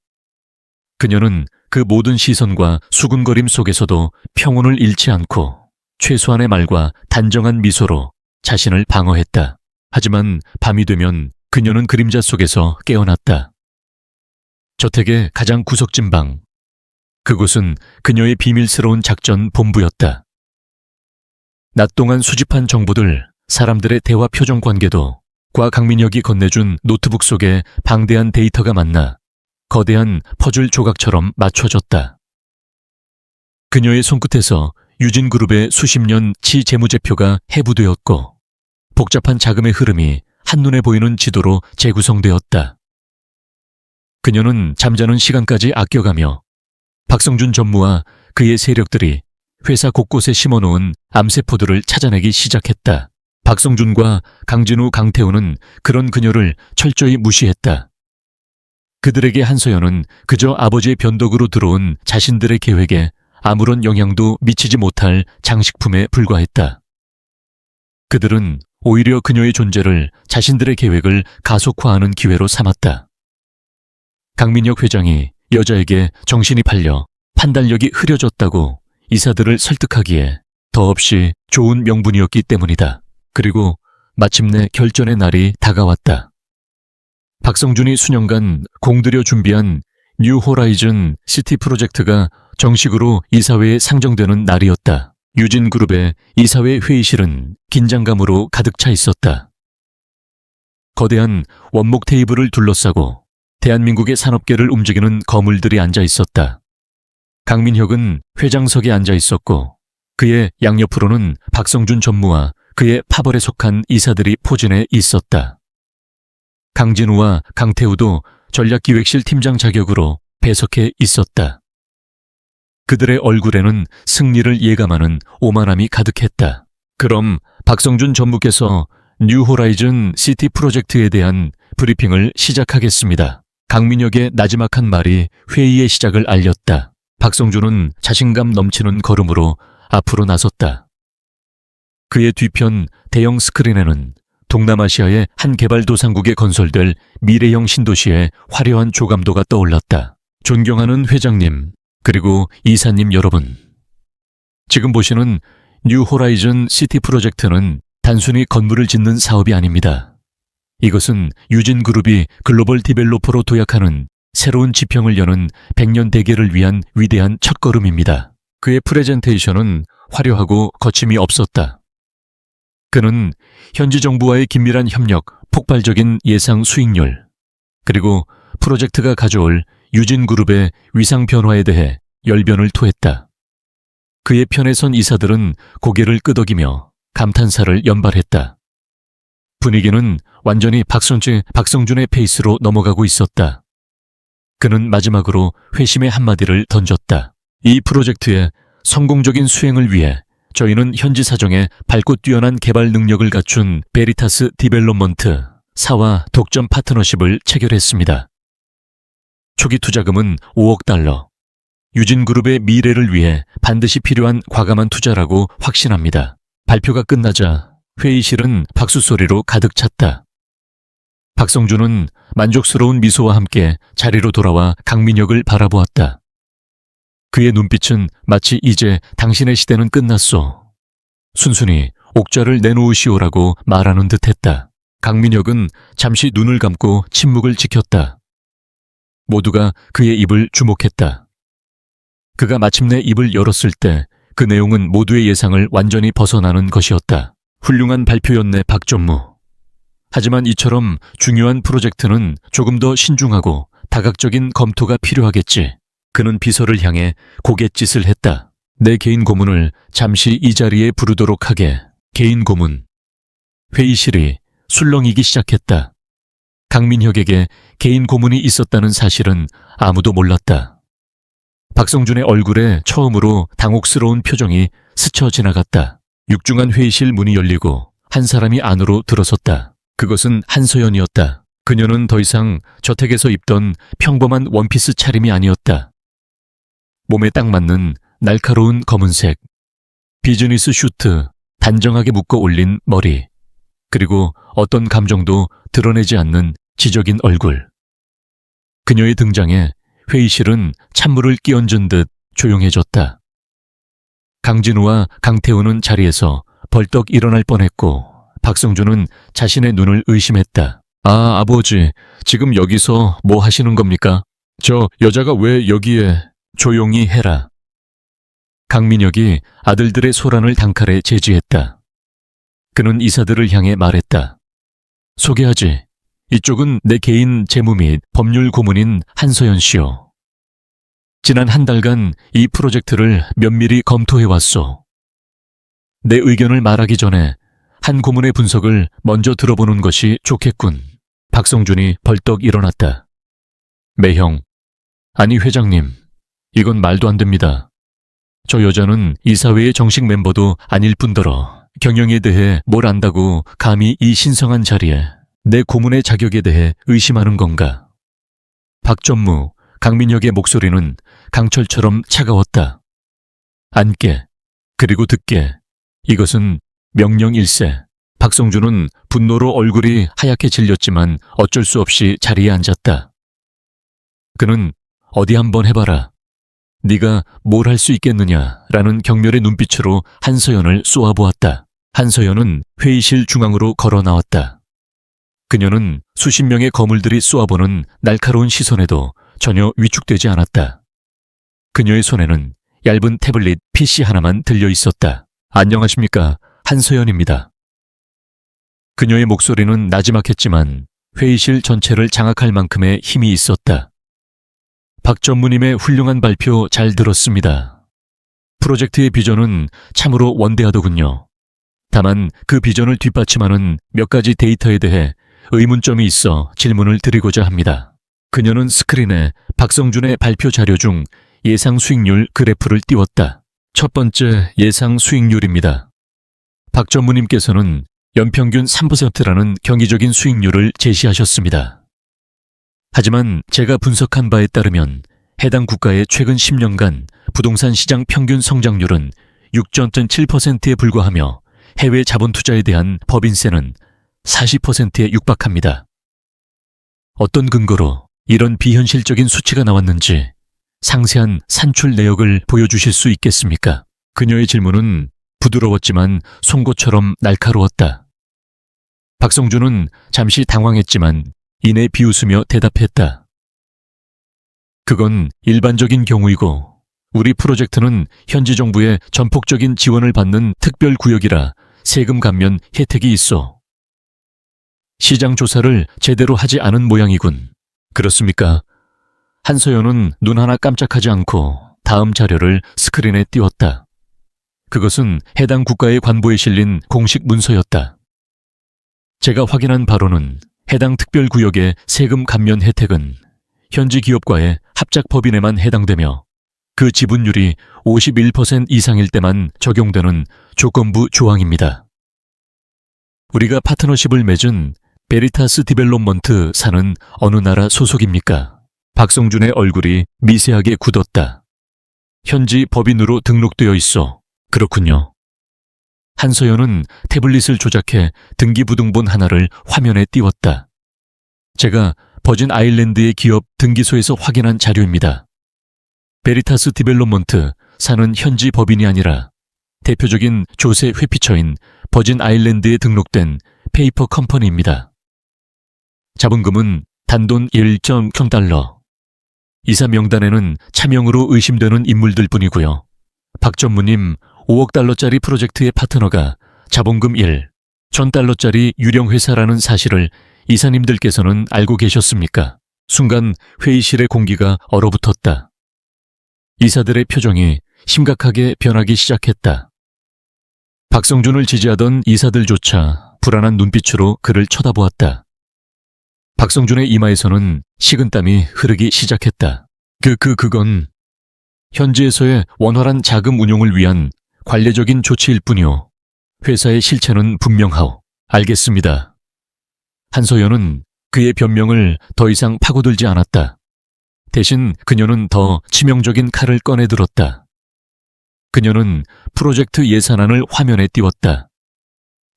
그녀는 그 모든 시선과 수군거림 속에서도 평온을 잃지 않고 최소한의 말과 단정한 미소로 자신을 방어했다. 하지만 밤이 되면 그녀는 그림자 속에서 깨어났다. 저택의 가장 구석진 방. 그곳은 그녀의 비밀스러운 작전 본부였다. 낮 동안 수집한 정보들, 사람들의 대화 표정 관계도 과 강민혁이 건네준 노트북 속에 방대한 데이터가 만나 거대한 퍼즐 조각처럼 맞춰졌다. 그녀의 손끝에서 유진그룹의 수십 년 치재무제표가 해부되었고 복잡한 자금의 흐름이 한눈에 보이는 지도로 재구성되었다. 그녀는 잠자는 시간까지 아껴가며 박성준 전무와 그의 세력들이 회사 곳곳에 심어놓은 암세포들을 찾아내기 시작했다. 박성준과 강진우, 강태우는 그런 그녀를 철저히 무시했다. 그들에게 한서연은 그저 아버지의 변덕으로 들어온 자신들의 계획에 아무런 영향도 미치지 못할 장식품에 불과했다. 그들은 오히려 그녀의 존재를 자신들의 계획을 가속화하는 기회로 삼았다. 강민혁 회장이 여자에게 정신이 팔려 판단력이 흐려졌다고 이사들을 설득하기에 더없이 좋은 명분이었기 때문이다. 그리고 마침내 결전의 날이 다가왔다. 박성준이 수년간 공들여 준비한 뉴 호라이즌 시티 프로젝트가 정식으로 이사회에 상정되는 날이었다. 유진그룹의 이사회 회의실은 긴장감으로 가득 차 있었다. 거대한 원목 테이블을 둘러싸고 대한민국의 산업계를 움직이는 거물들이 앉아 있었다. 강민혁은 회장석에 앉아 있었고 그의 양옆으로는 박성준 전무와 그의 파벌에 속한 이사들이 포진해 있었다. 강진우와 강태우도 전략기획실 팀장 자격으로 배석해 있었다. 그들의 얼굴에는 승리를 예감하는 오만함이 가득했다. 그럼 박성준 전무께서 뉴 호라이즌 시티 프로젝트에 대한 브리핑을 시작하겠습니다. 강민혁의 나지막한 말이 회의의 시작을 알렸다. 박성준은 자신감 넘치는 걸음으로 앞으로 나섰다. 그의 뒤편 대형 스크린에는 동남아시아의 한 개발도상국에 건설될 미래형 신도시의 화려한 조감도가 떠올랐다. 존경하는 회장님, 그리고 이사님 여러분. 지금 보시는 뉴 호라이즌 시티 프로젝트는 단순히 건물을 짓는 사업이 아닙니다. 이것은 유진그룹이 글로벌 디벨로퍼로 도약하는 새로운 지평을 여는 100년 대계를 위한 위대한 첫걸음입니다. 그의 프레젠테이션은 화려하고 거침이 없었다. 그는 현지 정부와의 긴밀한 협력, 폭발적인 예상 수익률, 그리고 프로젝트가 가져올 유진그룹의 위상 변화에 대해 열변을 토했다. 그의 편에 선 이사들은 고개를 끄덕이며 감탄사를 연발했다. 분위기는 완전히 박성준의 페이스로 넘어가고 있었다. 그는 마지막으로 회심의 한마디를 던졌다. 이 프로젝트의 성공적인 수행을 위해 저희는 현지 사정에 밝고 뛰어난 개발 능력을 갖춘 베리타스 디벨롭먼트 사와 독점 파트너십을 체결했습니다. 초기 투자금은 5억 달러. 유진그룹의 미래를 위해 반드시 필요한 과감한 투자라고 확신합니다. 발표가 끝나자 회의실은 박수 소리로 가득 찼다. 박성준은 만족스러운 미소와 함께 자리로 돌아와 강민혁을 바라보았다. 그의 눈빛은 마치 이제 당신의 시대는 끝났소. 순순히 옥자를 내놓으시오라고 말하는 듯했다. 강민혁은 잠시 눈을 감고 침묵을 지켰다. 모두가 그의 입을 주목했다. 그가 마침내 입을 열었을 때 그 내용은 모두의 예상을 완전히 벗어나는 것이었다. 훌륭한 발표였네, 박 전무. 하지만 이처럼 중요한 프로젝트는 조금 더 신중하고 다각적인 검토가 필요하겠지. 그는 비서를 향해 고갯짓을 했다. 내 개인 고문을 잠시 이 자리에 부르도록 하게. 개인 고문. 회의실이 술렁이기 시작했다. 강민혁에게 개인 고문이 있었다는 사실은 아무도 몰랐다. 박성준의 얼굴에 처음으로 당혹스러운 표정이 스쳐 지나갔다. 육중한 회의실 문이 열리고 한 사람이 안으로 들어섰다. 그것은 한서연이었다. 그녀는 더 이상 저택에서 입던 평범한 원피스 차림이 아니었다. 몸에 딱 맞는 날카로운 검은색, 비즈니스 슈트, 단정하게 묶어 올린 머리, 그리고 어떤 감정도 드러내지 않는 지적인 얼굴. 그녀의 등장에 회의실은 찬물을 끼얹은 듯 조용해졌다. 강진우와 강태우는 자리에서 벌떡 일어날 뻔했고 박성준은 자신의 눈을 의심했다. 아, 아버지, 지금 여기서 뭐 하시는 겁니까? 저 여자가 왜 여기에... 조용히 해라. 강민혁이 아들들의 소란을 단칼에 제지했다. 그는 이사들을 향해 말했다. 소개하지. 이쪽은 내 개인 재무 및 법률 고문인 한서연 씨요. 지난 한 달간 이 프로젝트를 면밀히 검토해왔소. 내 의견을 말하기 전에 한 고문의 분석을 먼저 들어보는 것이 좋겠군. 박성준이 벌떡 일어났다. 매형, 아니 회장님, 이건 말도 안 됩니다. 저 여자는 이사회의 정식 멤버도 아닐 뿐더러 경영에 대해 뭘 안다고 감히 이 신성한 자리에 내 고문의 자격에 대해 의심하는 건가? 박전무, 강민혁의 목소리는 강철처럼 차가웠다. 앉게, 그리고 듣게. 이것은 명령일세. 박성준은 분노로 얼굴이 하얗게 질렸지만 어쩔 수 없이 자리에 앉았다. 그는 어디 한번 해봐라. 네가 뭘 할 수 있겠느냐라는 경멸의 눈빛으로 한서연을 쏘아보았다. 한서연은 회의실 중앙으로 걸어 나왔다. 그녀는 수십 명의 거물들이 쏘아보는 날카로운 시선에도 전혀 위축되지 않았다. 그녀의 손에는 얇은 태블릿 PC 하나만 들려 있었다. 안녕하십니까, 한서연입니다. 그녀의 목소리는 나지막했지만 회의실 전체를 장악할 만큼의 힘이 있었다. 박 전무님의 훌륭한 발표 잘 들었습니다. 프로젝트의 비전은 참으로 원대하더군요. 다만 그 비전을 뒷받침하는 몇 가지 데이터에 대해 의문점이 있어 질문을 드리고자 합니다. 그녀는 스크린에 박성준의 발표 자료 중 예상 수익률 그래프를 띄웠다. 첫 번째 예상 수익률입니다. 박 전무님께서는 연평균 3%라는 경이적인 수익률을 제시하셨습니다. 하지만 제가 분석한 바에 따르면 해당 국가의 최근 10년간 부동산 시장 평균 성장률은 6.7%에 불과하며 해외 자본 투자에 대한 법인세는 40%에 육박합니다. 어떤 근거로 이런 비현실적인 수치가 나왔는지 상세한 산출 내역을 보여주실 수 있겠습니까? 그녀의 질문은 부드러웠지만 송곳처럼 날카로웠다. 박성준은 잠시 당황했지만 이내 비웃으며 대답했다. 그건 일반적인 경우이고 우리 프로젝트는 현지 정부의 전폭적인 지원을 받는 특별구역이라 세금 감면 혜택이 있어. 시장 조사를 제대로 하지 않은 모양이군. 그렇습니까? 한서연은 눈 하나 깜짝하지 않고 다음 자료를 스크린에 띄웠다. 그것은 해당 국가의 관보에 실린 공식 문서였다. 제가 확인한 바로는 해당 특별구역의 세금 감면 혜택은 현지 기업과의 합작 법인에만 해당되며 그 지분율이 51% 이상일 때만 적용되는 조건부 조항입니다. 우리가 파트너십을 맺은 베리타스 디벨롭먼트 사는 어느 나라 소속입니까? 박성준의 얼굴이 미세하게 굳었다. 현지 법인으로 등록되어 있어. 그렇군요. 한서연은 태블릿을 조작해 등기부등본 하나를 화면에 띄웠다. 제가 버진 아일랜드의 기업 등기소에서 확인한 자료입니다. 베리타스 디벨롭먼트 사는 현지 법인이 아니라 대표적인 조세 회피처인 버진 아일랜드에 등록된 페이퍼 컴퍼니입니다. 자본금은 단돈 1.0달러. 이사 명단에는 차명으로 의심되는 인물들 뿐이고요. 박 전무님 5억 달러짜리 프로젝트의 파트너가 자본금 1,000달러짜리 유령 회사라는 사실을 이사님들께서는 알고 계셨습니까? 순간 회의실의 공기가 얼어붙었다. 이사들의 표정이 심각하게 변하기 시작했다. 박성준을 지지하던 이사들조차 불안한 눈빛으로 그를 쳐다보았다. 박성준의 이마에서는 식은땀이 흐르기 시작했다. 그건 현지에서의 원활한 자금 운용을 위한 관례적인 조치일 뿐이오. 회사의 실체는 분명하오. 알겠습니다. 한서연은 그의 변명을 더 이상 파고들지 않았다. 대신 그녀는 더 치명적인 칼을 꺼내 들었다. 그녀는 프로젝트 예산안을 화면에 띄웠다.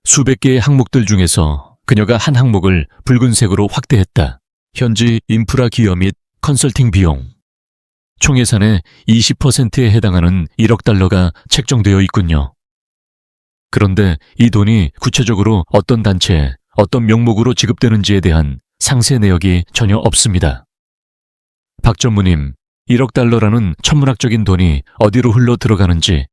수백 개의 항목들 중에서 그녀가 한 항목을 붉은색으로 확대했다. 현지 인프라 기여 및 컨설팅 비용. 총 예산의 20%에 해당하는 1억 달러가 책정되어 있군요. 그런데 이 돈이 구체적으로 어떤 단체에 어떤 명목으로 지급되는지에 대한 상세 내역이 전혀 없습니다. 박 전무님, 1억 달러라는 천문학적인 돈이 어디로 흘러 들어가는지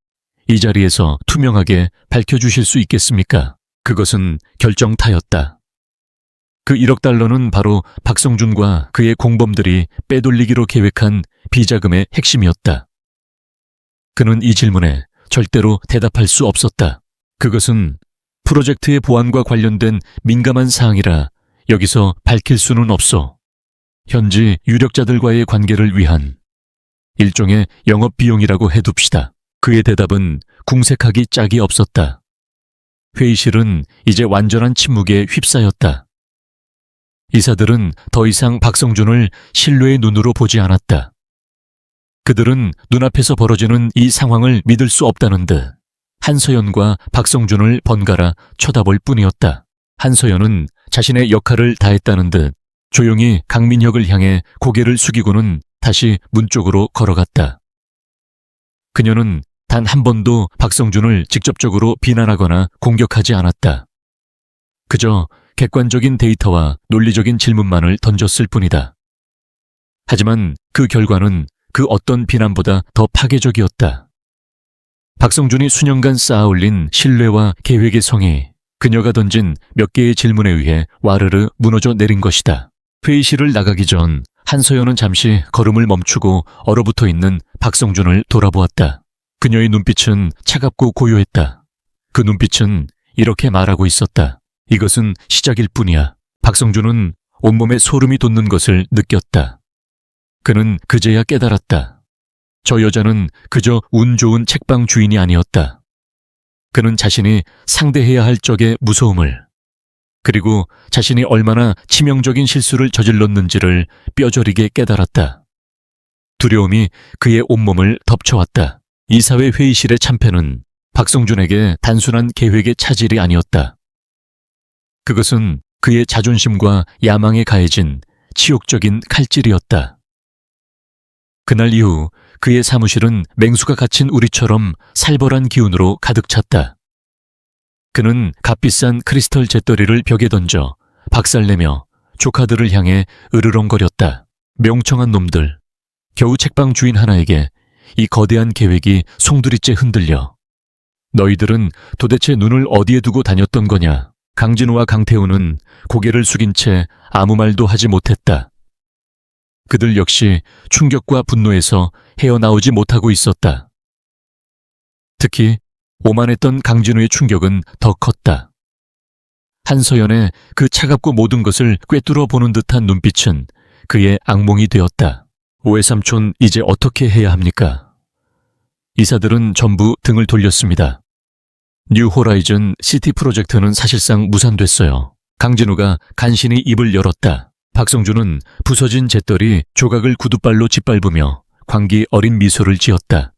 이 자리에서 투명하게 밝혀주실 수 있겠습니까? 그것은 결정타였다. 그 1억 달러는 바로 박성준과 그의 공범들이 빼돌리기로 계획한 비자금의 핵심이었다. 그는 이 질문에 절대로 대답할 수 없었다. 그것은 프로젝트의 보안과 관련된 민감한 사항이라 여기서 밝힐 수는 없어. 현지 유력자들과의 관계를 위한 일종의 영업비용이라고 해둡시다. 그의 대답은 궁색하기 짝이 없었다. 회의실은 이제 완전한 침묵에 휩싸였다. 이사들은 더 이상 박성준을 신뢰의 눈으로 보지 않았다. 그들은 눈앞에서 벌어지는 이 상황을 믿을 수 없다는 듯 한서연과 박성준을 번갈아 쳐다볼 뿐이었다. 한서연은 자신의 역할을 다했다는 듯 조용히 강민혁을 향해 고개를 숙이고는 다시 문 쪽으로 걸어갔다. 그녀는 단 한 번도 박성준을 직접적으로 비난하거나 공격하지 않았다. 그저 객관적인 데이터와 논리적인 질문만을 던졌을 뿐이다. 하지만 그 결과는 그 어떤 비난보다 더 파괴적이었다. 박성준이 수년간 쌓아올린 신뢰와 계획의 성이 그녀가 던진 몇 개의 질문에 의해 와르르 무너져 내린 것이다. 회의실을 나가기 전 한서연은 잠시 걸음을 멈추고 얼어붙어 있는 박성준을 돌아보았다. 그녀의 눈빛은 차갑고 고요했다. 그 눈빛은 이렇게 말하고 있었다. 이것은 시작일 뿐이야. 박성준은 온몸에 소름이 돋는 것을 느꼈다. 그는 그제야 깨달았다. 저 여자는 그저 운 좋은 책방 주인이 아니었다. 그는 자신이 상대해야 할 적의 무서움을, 그리고 자신이 얼마나 치명적인 실수를 저질렀는지를 뼈저리게 깨달았다. 두려움이 그의 온몸을 덮쳐왔다. 이사회 회의실의 참패는 박성준에게 단순한 계획의 차질이 아니었다. 그것은 그의 자존심과 야망에 가해진 치욕적인 칼질이었다. 그날 이후 그의 사무실은 맹수가 갇힌 우리처럼 살벌한 기운으로 가득 찼다. 그는 값비싼 크리스털 잿더리를 벽에 던져 박살내며 조카들을 향해 으르렁거렸다. 명청한 놈들. 겨우 책방 주인 하나에게 이 거대한 계획이 송두리째 흔들려. 너희들은 도대체 눈을 어디에 두고 다녔던 거냐? 강진우와 강태우는 고개를 숙인 채 아무 말도 하지 못했다. 그들 역시 충격과 분노에서 헤어나오지 못하고 있었다. 특히 오만했던 강진우의 충격은 더 컸다. 한서연의 그 차갑고 모든 것을 꿰뚫어 보는 듯한 눈빛은 그의 악몽이 되었다. 오해삼촌, 이제 어떻게 해야 합니까? 이사들은 전부 등을 돌렸습니다. 뉴 호라이즌 시티 프로젝트는 사실상 무산됐어요. 강진우가 간신히 입을 열었다. 박성준은 부서진 잿더리 조각을 구두발로 짓밟으며 광기 어린 미소를 지었다.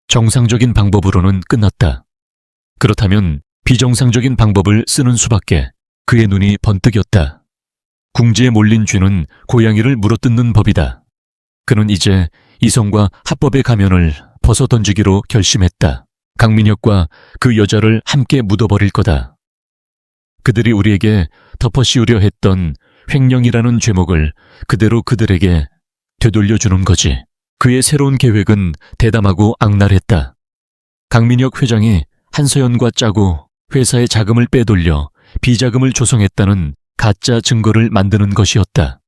정상적인 방법으로는 끝났다. 그렇다면 비정상적인 방법을 쓰는 수밖에. 그의 눈이 번뜩였다. 궁지에 몰린 쥐는 고양이를 물어뜯는 법이다. 그는 이제 이성과 합법의 가면을 벗어던지기로 결심했다. 강민혁과 그 여자를 함께 묻어버릴 거다. 그들이 우리에게 덮어씌우려 했던 횡령이라는 죄목을 그대로 그들에게 되돌려주는 거지. 그의 새로운 계획은 대담하고 악랄했다. 강민혁 회장이 한서연과 짜고 회사의 자금을 빼돌려 비자금을 조성했다는 가짜 증거를 만드는 것이었다.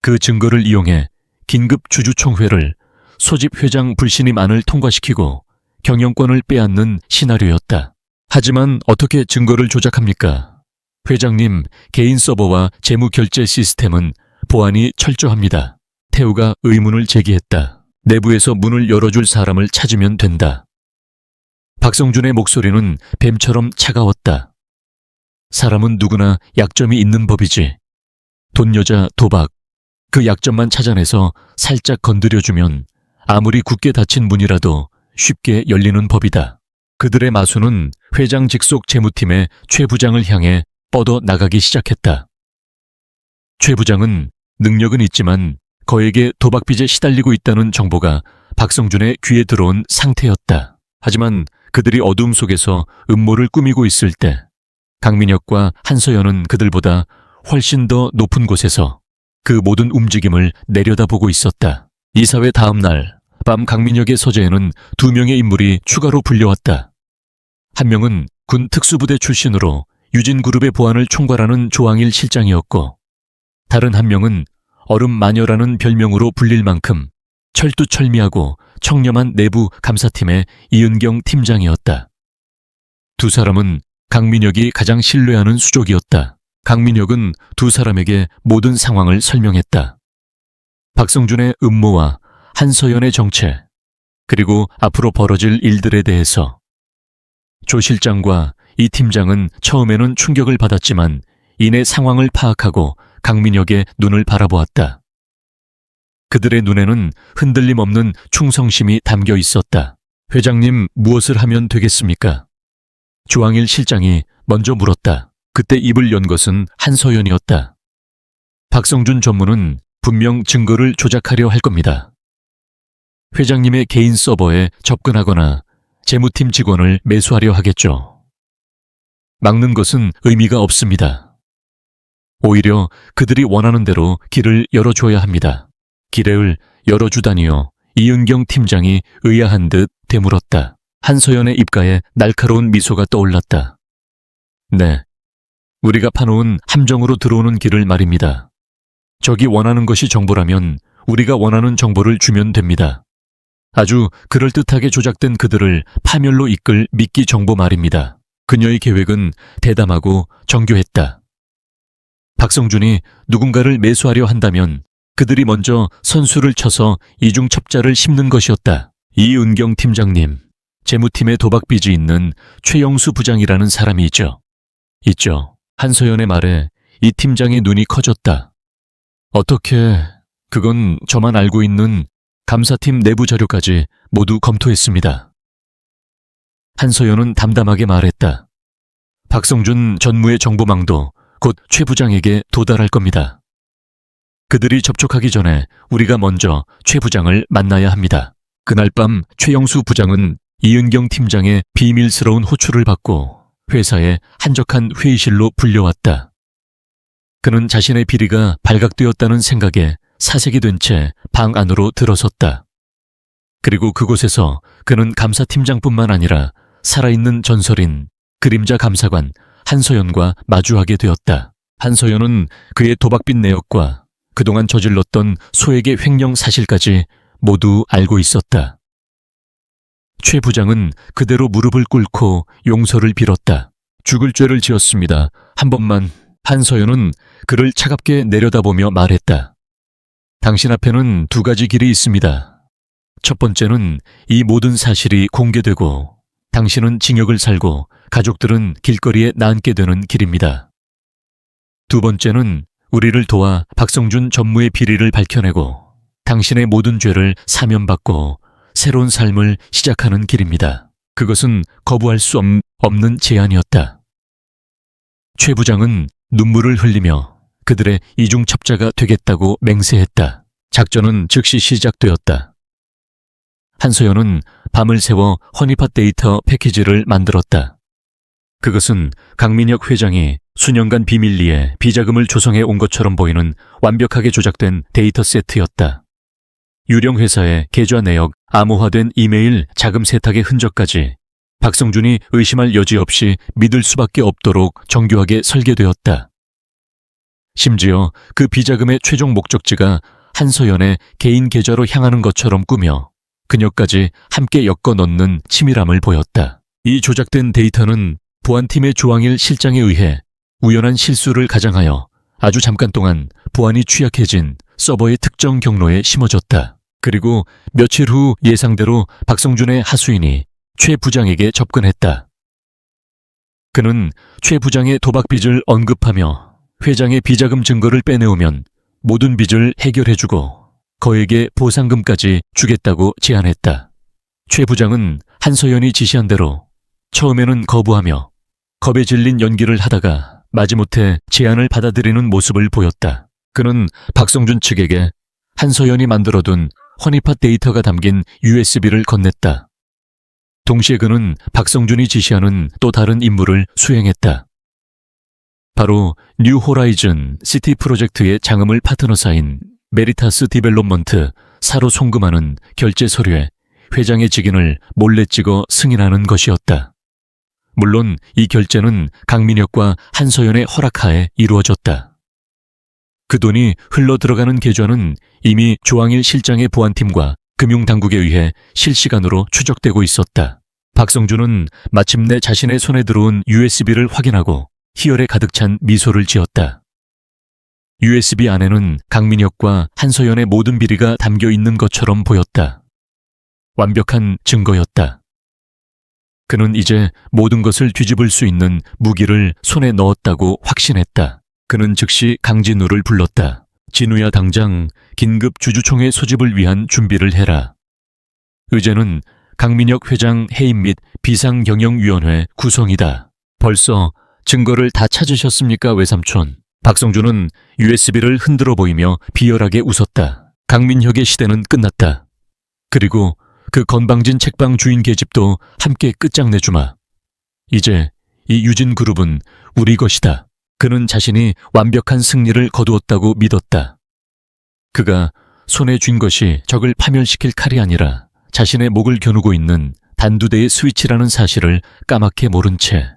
그 증거를 이용해 긴급 주주총회를 소집 회장 불신임안을 통과시키고 경영권을 빼앗는 시나리오였다. 하지만 어떻게 증거를 조작합니까? 회장님, 개인 서버와 재무 결제 시스템은 보안이 철저합니다. 태우가 의문을 제기했다. 내부에서 문을 열어줄 사람을 찾으면 된다. 박성준의 목소리는 뱀처럼 차가웠다. 사람은 누구나 약점이 있는 법이지. 돈, 여자, 도박, 그 약점만 찾아내서 살짝 건드려주면 아무리 굳게 닫힌 문이라도 쉽게 열리는 법이다. 그들의 마수는 회장 직속 재무팀의 최 부장을 향해 뻗어 나가기 시작했다. 최 부장은 능력은 있지만 거액의 도박빚에 시달리고 있다는 정보가 박성준의 귀에 들어온 상태였다. 하지만 그들이 어둠 속에서 음모를 꾸미고 있을 때 강민혁과 한서연은 그들보다 훨씬 더 높은 곳에서 그 모든 움직임을 내려다보고 있었다. 이사회 다음 날 밤 강민혁의 서재에는 2명의 인물이 추가로 불려왔다. 한 명은 군 특수부대 출신으로 유진그룹의 보안을 총괄하는 조항일 실장이었고, 다른 한 명은 얼음마녀라는 별명으로 불릴 만큼 철두철미하고 청렴한 내부 감사팀의 이은경 팀장이었다. 두 사람은 강민혁이 가장 신뢰하는 수족이었다. 강민혁은 두 사람에게 모든 상황을 설명했다. 박성준의 음모와 한서연의 정체, 그리고 앞으로 벌어질 일들에 대해서. 조 실장과 이 팀장은 처음에는 충격을 받았지만 이내 상황을 파악하고 강민혁의 눈을 바라보았다. 그들의 눈에는 흔들림 없는 충성심이 담겨 있었다. 회장님, 무엇을 하면 되겠습니까? 조항일 실장이 먼저 물었다. 그때 입을 연 것은 한서연이었다. 박성준 전무는 분명 증거를 조작하려 할 겁니다. 회장님의 개인 서버에 접근하거나 재무팀 직원을 매수하려 하겠죠. 막는 것은 의미가 없습니다. 오히려 그들이 원하는 대로 길을 열어줘야 합니다. 길을 열어주다니요. 이은경 팀장이 의아한 듯 되물었다. 한서연의 입가에 날카로운 미소가 떠올랐다. 네, 우리가 파놓은 함정으로 들어오는 길을 말입니다. 적이 원하는 것이 정보라면 우리가 원하는 정보를 주면 됩니다. 아주 그럴듯하게 조작된 그들을 파멸로 이끌 미끼 정보 말입니다. 그녀의 계획은 대담하고 정교했다. 박성준이 누군가를 매수하려 한다면 그들이 먼저 선수를 쳐서 이중첩자를 심는 것이었다. 이은경 팀장님, 재무팀에 도박빚이 있는 최영수 부장이라는 사람이 있죠. 한서연의 말에 이 팀장의 눈이 커졌다. 어떻게, 그건 저만 알고 있는 감사팀 내부 자료까지 모두 검토했습니다. 한서연은 담담하게 말했다. 박성준 전무의 정보망도 곧 최 부장에게 도달할 겁니다. 그들이 접촉하기 전에 우리가 먼저 최 부장을 만나야 합니다. 그날 밤 최영수 부장은 이은경 팀장의 비밀스러운 호출을 받고 회사의 한적한 회의실로 불려왔다. 그는 자신의 비리가 발각되었다는 생각에 사색이 된 채 방 안으로 들어섰다. 그리고 그곳에서 그는 감사팀장뿐만 아니라 살아있는 전설인 그림자 감사관 한서연과 마주하게 되었다. 한서연은 그의 도박빚 내역과 그동안 저질렀던 소액의 횡령 사실까지 모두 알고 있었다. 최 부장은 그대로 무릎을 꿇고 용서를 빌었다. 죽을 죄를 지었습니다. 한 번만. 한서연은 그를 차갑게 내려다보며 말했다. 당신 앞에는 2가지 길이 있습니다. 첫 번째는 이 모든 사실이 공개되고 당신은 징역을 살고 가족들은 길거리에 나앉게 되는 길입니다. 두 번째는 우리를 도와 박성준 전무의 비리를 밝혀내고 당신의 모든 죄를 사면받고 새로운 삶을 시작하는 길입니다. 그것은 거부할 수 없는 제안이었다. 최 부장은 눈물을 흘리며 그들의 이중첩자가 되겠다고 맹세했다. 작전은 즉시 시작되었다. 한서연은 밤을 새워 허니팟 데이터 패키지를 만들었다. 그것은 강민혁 회장이 수년간 비밀리에 비자금을 조성해 온 것처럼 보이는 완벽하게 조작된 데이터 세트였다. 유령 회사의 계좌 내역, 암호화된 이메일, 자금 세탁의 흔적까지 박성준이 의심할 여지 없이 믿을 수밖에 없도록 정교하게 설계되었다. 심지어 그 비자금의 최종 목적지가 한서연의 개인 계좌로 향하는 것처럼 꾸며 그녀까지 함께 엮어 넣는 치밀함을 보였다. 이 조작된 데이터는 보안팀의 조항일 실장에 의해 우연한 실수를 가장하여 아주 잠깐 동안 보안이 취약해진 서버의 특정 경로에 심어졌다. 그리고 며칠 후 예상대로 박성준의 하수인이 최 부장에게 접근했다. 그는 최 부장의 도박빚을 언급하며 회장의 비자금 증거를 빼내오면 모든 빚을 해결해주고 거액의 보상금까지 주겠다고 제안했다. 최 부장은 한서연이 지시한 대로 처음에는 거부하며 겁에 질린 연기를 하다가 마지못해 제안을 받아들이는 모습을 보였다. 그는 박성준 측에게 한서연이 만들어둔 허니팟 데이터가 담긴 USB를 건넸다. 동시에 그는 박성준이 지시하는 또 다른 임무를 수행했다. 바로 뉴 호라이즌 시티 프로젝트의 장음을 파트너사인 메리타스 디벨롭먼트 사로 송금하는 결제 서류에 회장의 직인을 몰래 찍어 승인하는 것이었다. 물론 이 결제는 강민혁과 한서연의 허락하에 이루어졌다. 그 돈이 흘러 들어가는 계좌는 이미 조항일 실장의 보안팀과 금융당국에 의해 실시간으로 추적되고 있었다. 박성준은 마침내 자신의 손에 들어온 USB를 확인하고 희열에 가득 찬 미소를 지었다. USB 안에는 강민혁과 한서연의 모든 비리가 담겨 있는 것처럼 보였다. 완벽한 증거였다. 그는 이제 모든 것을 뒤집을 수 있는 무기를 손에 넣었다고 확신했다. 그는 즉시 강진우를 불렀다. 진우야, 당장 긴급 주주총회 소집을 위한 준비를 해라. 의제는 강민혁 회장 해임 및 비상경영위원회 구성이다. 벌써 증거를 다 찾으셨습니까, 외삼촌? 박성준은 USB를 흔들어 보이며 비열하게 웃었다. 강민혁의 시대는 끝났다. 그리고 그 건방진 책방 주인 계집도 함께 끝장내주마. 이제 이 유진그룹은 우리 것이다. 그는 자신이 완벽한 승리를 거두었다고 믿었다. 그가 손에 쥔 것이 적을 파멸시킬 칼이 아니라 자신의 목을 겨누고 있는 단두대의 스위치라는 사실을 까맣게 모른 채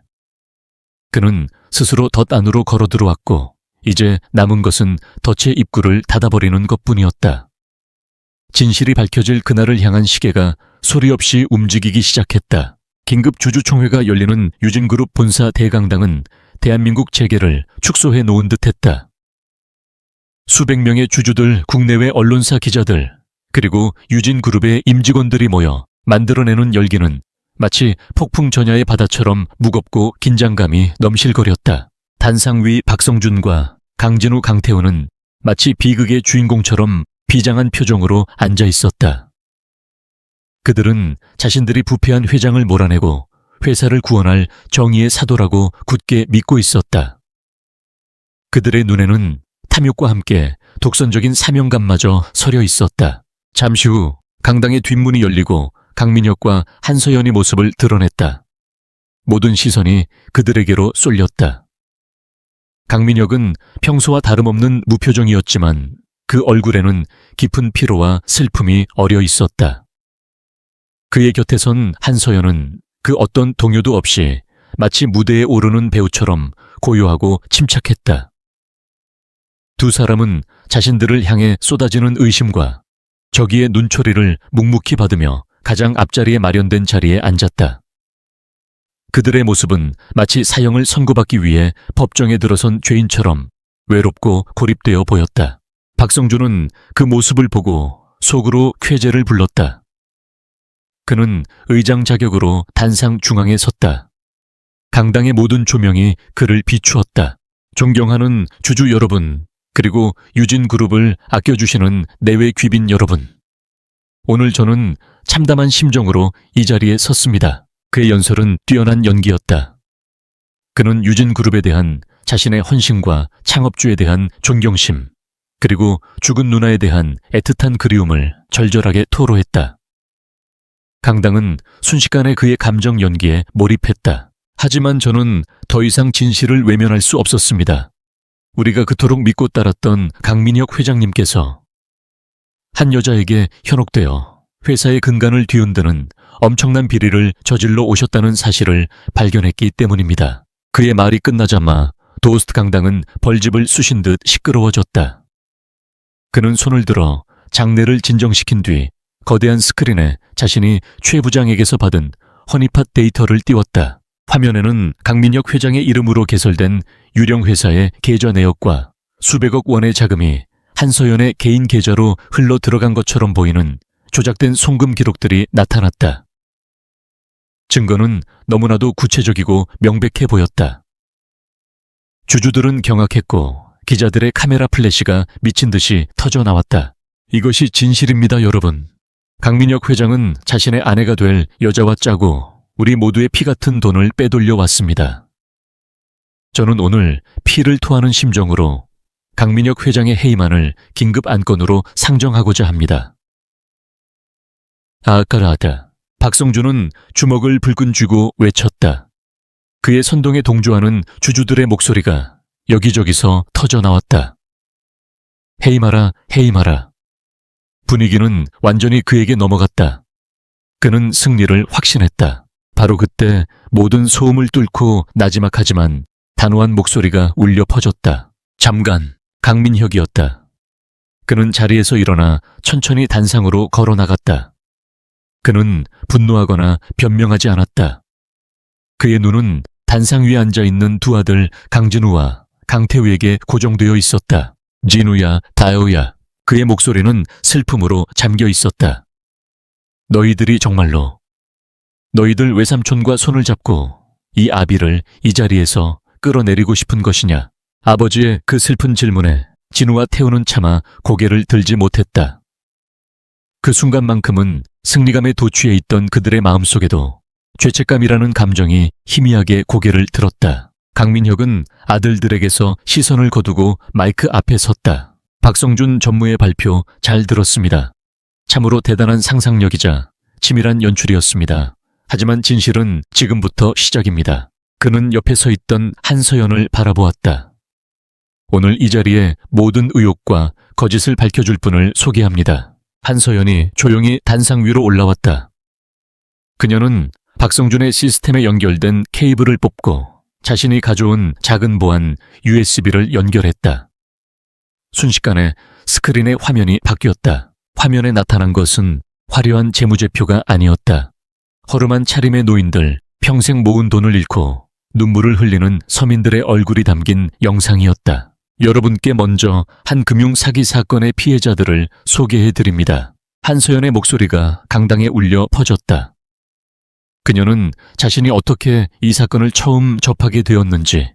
그는 스스로 덫 안으로 걸어 들어왔고 이제 남은 것은 덫의 입구를 닫아버리는 것뿐이었다. 진실이 밝혀질 그날을 향한 시계가 소리 없이 움직이기 시작했다. 긴급 주주총회가 열리는 유진그룹 본사 대강당은 대한민국 재계를 축소해 놓은 듯했다. 수백 명의 주주들, 국내외 언론사 기자들, 그리고 유진그룹의 임직원들이 모여 만들어내는 열기는 마치 폭풍 전야의 바다처럼 무겁고 긴장감이 넘실거렸다. 단상 위 박성준과 강진우, 강태우는 마치 비극의 주인공처럼 비장한 표정으로 앉아 있었다. 그들은 자신들이 부패한 회장을 몰아내고 회사를 구원할 정의의 사도라고 굳게 믿고 있었다. 그들의 눈에는 탐욕과 함께 독선적인 사명감마저 서려 있었다. 잠시 후 강당의 뒷문이 열리고 강민혁과 한서연의 모습을 드러냈다. 모든 시선이 그들에게로 쏠렸다. 강민혁은 평소와 다름없는 무표정이었지만 그 얼굴에는 깊은 피로와 슬픔이 어려 있었다. 그의 곁에 선 한서연은 그 어떤 동요도 없이 마치 무대에 오르는 배우처럼 고요하고 침착했다. 두 사람은 자신들을 향해 쏟아지는 의심과 저기의 눈초리를 묵묵히 받으며 가장 앞자리에 마련된 자리에 앉았다. 그들의 모습은 마치 사형을 선고받기 위해 법정에 들어선 죄인처럼 외롭고 고립되어 보였다. 박성준은 그 모습을 보고 속으로 쾌재를 불렀다. 그는 의장 자격으로 단상 중앙에 섰다. 강당의 모든 조명이 그를 비추었다. 존경하는 주주 여러분, 그리고 유진그룹을 아껴주시는 내외 귀빈 여러분. 오늘 저는 참담한 심정으로 이 자리에 섰습니다. 그의 연설은 뛰어난 연기였다. 그는 유진그룹에 대한 자신의 헌신과 창업주에 대한 존경심, 그리고 죽은 누나에 대한 애틋한 그리움을 절절하게 토로했다. 강당은 순식간에 그의 감정 연기에 몰입했다. 하지만 저는 더 이상 진실을 외면할 수 없었습니다. 우리가 그토록 믿고 따랐던 강민혁 회장님께서 한 여자에게 현혹되어 회사의 근간을 뒤흔드는 엄청난 비리를 저질러 오셨다는 사실을 발견했기 때문입니다. 그의 말이 끝나자마 도스트 강당은 벌집을 쑤신 듯 시끄러워졌다. 그는 손을 들어 장내를 진정시킨 뒤 거대한 스크린에 자신이 최 부장에게서 받은 허니팟 데이터를 띄웠다. 화면에는 강민혁 회장의 이름으로 개설된 유령 회사의 계좌 내역과 수백억 원의 자금이 한서연의 개인 계좌로 흘러 들어간 것처럼 보이는 조작된 송금 기록들이 나타났다. 증거는 너무나도 구체적이고 명백해 보였다. 주주들은 경악했고 기자들의 카메라 플래시가 미친 듯이 터져 나왔다. 이것이 진실입니다, 여러분. 강민혁 회장은 자신의 아내가 될 여자와 짜고 우리 모두의 피 같은 돈을 빼돌려 왔습니다. 저는 오늘 피를 토하는 심정으로 강민혁 회장의 해임안을 긴급 안건으로 상정하고자 합니다. 아까라하다. 박성준은 주먹을 불끈 쥐고 외쳤다. 그의 선동에 동조하는 주주들의 목소리가 여기저기서 터져나왔다. 해임하라, 해임하라. 분위기는 완전히 그에게 넘어갔다. 그는 승리를 확신했다. 바로 그때 모든 소음을 뚫고 나지막하지만 단호한 목소리가 울려 퍼졌다. 잠깐, 강민혁이었다. 그는 자리에서 일어나 천천히 단상으로 걸어 나갔다. 그는 분노하거나 변명하지 않았다. 그의 눈은 단상 위에 앉아있는 두 아들 강진우와 강태우에게 고정되어 있었다. 진우야, 다효야. 그의 목소리는 슬픔으로 잠겨 있었다. 너희들이 정말로 너희들 외삼촌과 손을 잡고 이 아비를 이 자리에서 끌어내리고 싶은 것이냐? 아버지의 그 슬픈 질문에 진우와 태우는 차마 고개를 들지 못했다. 그 순간만큼은 승리감에 도취해 있던 그들의 마음속에도 죄책감이라는 감정이 희미하게 고개를 들었다. 강민혁은 아들들에게서 시선을 거두고 마이크 앞에 섰다. 박성준 전무의 발표 잘 들었습니다. 참으로 대단한 상상력이자 치밀한 연출이었습니다. 하지만 진실은 지금부터 시작입니다. 그는 옆에 서 있던 한서연을 바라보았다. 오늘 이 자리에 모든 의혹과 거짓을 밝혀줄 분을 소개합니다. 한서연이 조용히 단상 위로 올라왔다. 그녀는 박성준의 시스템에 연결된 케이블을 뽑고 자신이 가져온 작은 보안 USB를 연결했다. 순식간에 스크린의 화면이 바뀌었다. 화면에 나타난 것은 화려한 재무제표가 아니었다. 허름한 차림의 노인들, 평생 모은 돈을 잃고 눈물을 흘리는 서민들의 얼굴이 담긴 영상이었다. 여러분께 먼저 한 금융 사기 사건의 피해자들을 소개해드립니다. 한서연의 목소리가 강당에 울려 퍼졌다. 그녀는 자신이 어떻게 이 사건을 처음 접하게 되었는지,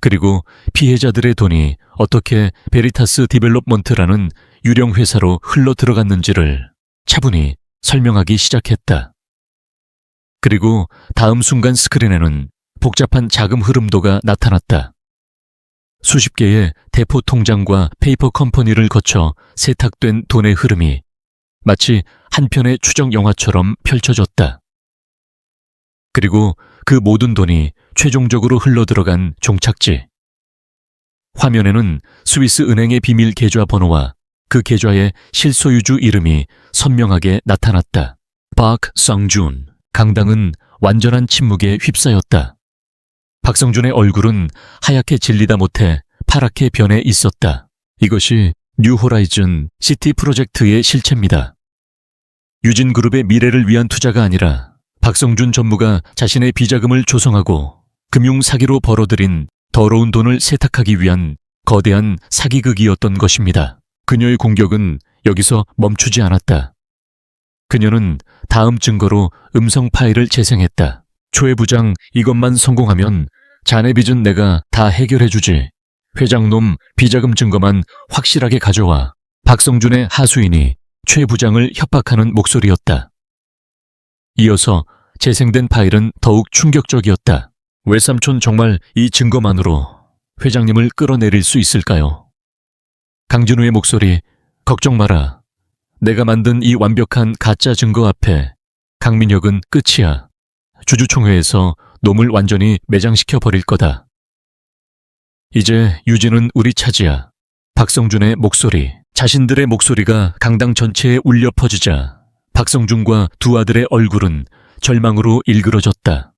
그리고 피해자들의 돈이 어떻게 베리타스 디벨롭먼트라는 유령 회사로 흘러 들어갔는지를 차분히 설명하기 시작했다. 그리고 다음 순간 스크린에는 복잡한 자금 흐름도가 나타났다. 수십 개의 대포 통장과 페이퍼 컴퍼니를 거쳐 세탁된 돈의 흐름이 마치 한 편의 추정 영화처럼 펼쳐졌다. 그리고 그 모든 돈이 최종적으로 흘러들어간 종착지. 화면에는 스위스 은행의 비밀 계좌 번호와 그 계좌의 실소유주 이름이 선명하게 나타났다. 박성준. 강당은 완전한 침묵에 휩싸였다. 박성준의 얼굴은 하얗게 질리다 못해 파랗게 변해 있었다. 이것이 뉴 호라이즌 시티 프로젝트의 실체입니다. 유진그룹의 미래를 위한 투자가 아니라 박성준 전무가 자신의 비자금을 조성하고 금융 사기로 벌어들인 더러운 돈을 세탁하기 위한 거대한 사기극이었던 것입니다. 그녀의 공격은 여기서 멈추지 않았다. 그녀는 다음 증거로 음성 파일을 재생했다. 초회 부장, 이것만 성공하면 자네 빚은 내가 다 해결해주지. 회장놈 비자금 증거만 확실하게 가져와. 박성준의 하수인이 최 부장을 협박하는 목소리였다. 이어서 재생된 파일은 더욱 충격적이었다. 외삼촌 정말 이 증거만으로 회장님을 끌어내릴 수 있을까요? 강진우의 목소리, 걱정 마라. 내가 만든 이 완벽한 가짜 증거 앞에 강민혁은 끝이야. 주주총회에서 놈을 완전히 매장시켜 버릴 거다. 이제 유진은 우리 차지야. 박성준의 목소리, 자신들의 목소리가 강당 전체에 울려 퍼지자 박성준과 두 아들의 얼굴은 절망으로 일그러졌다.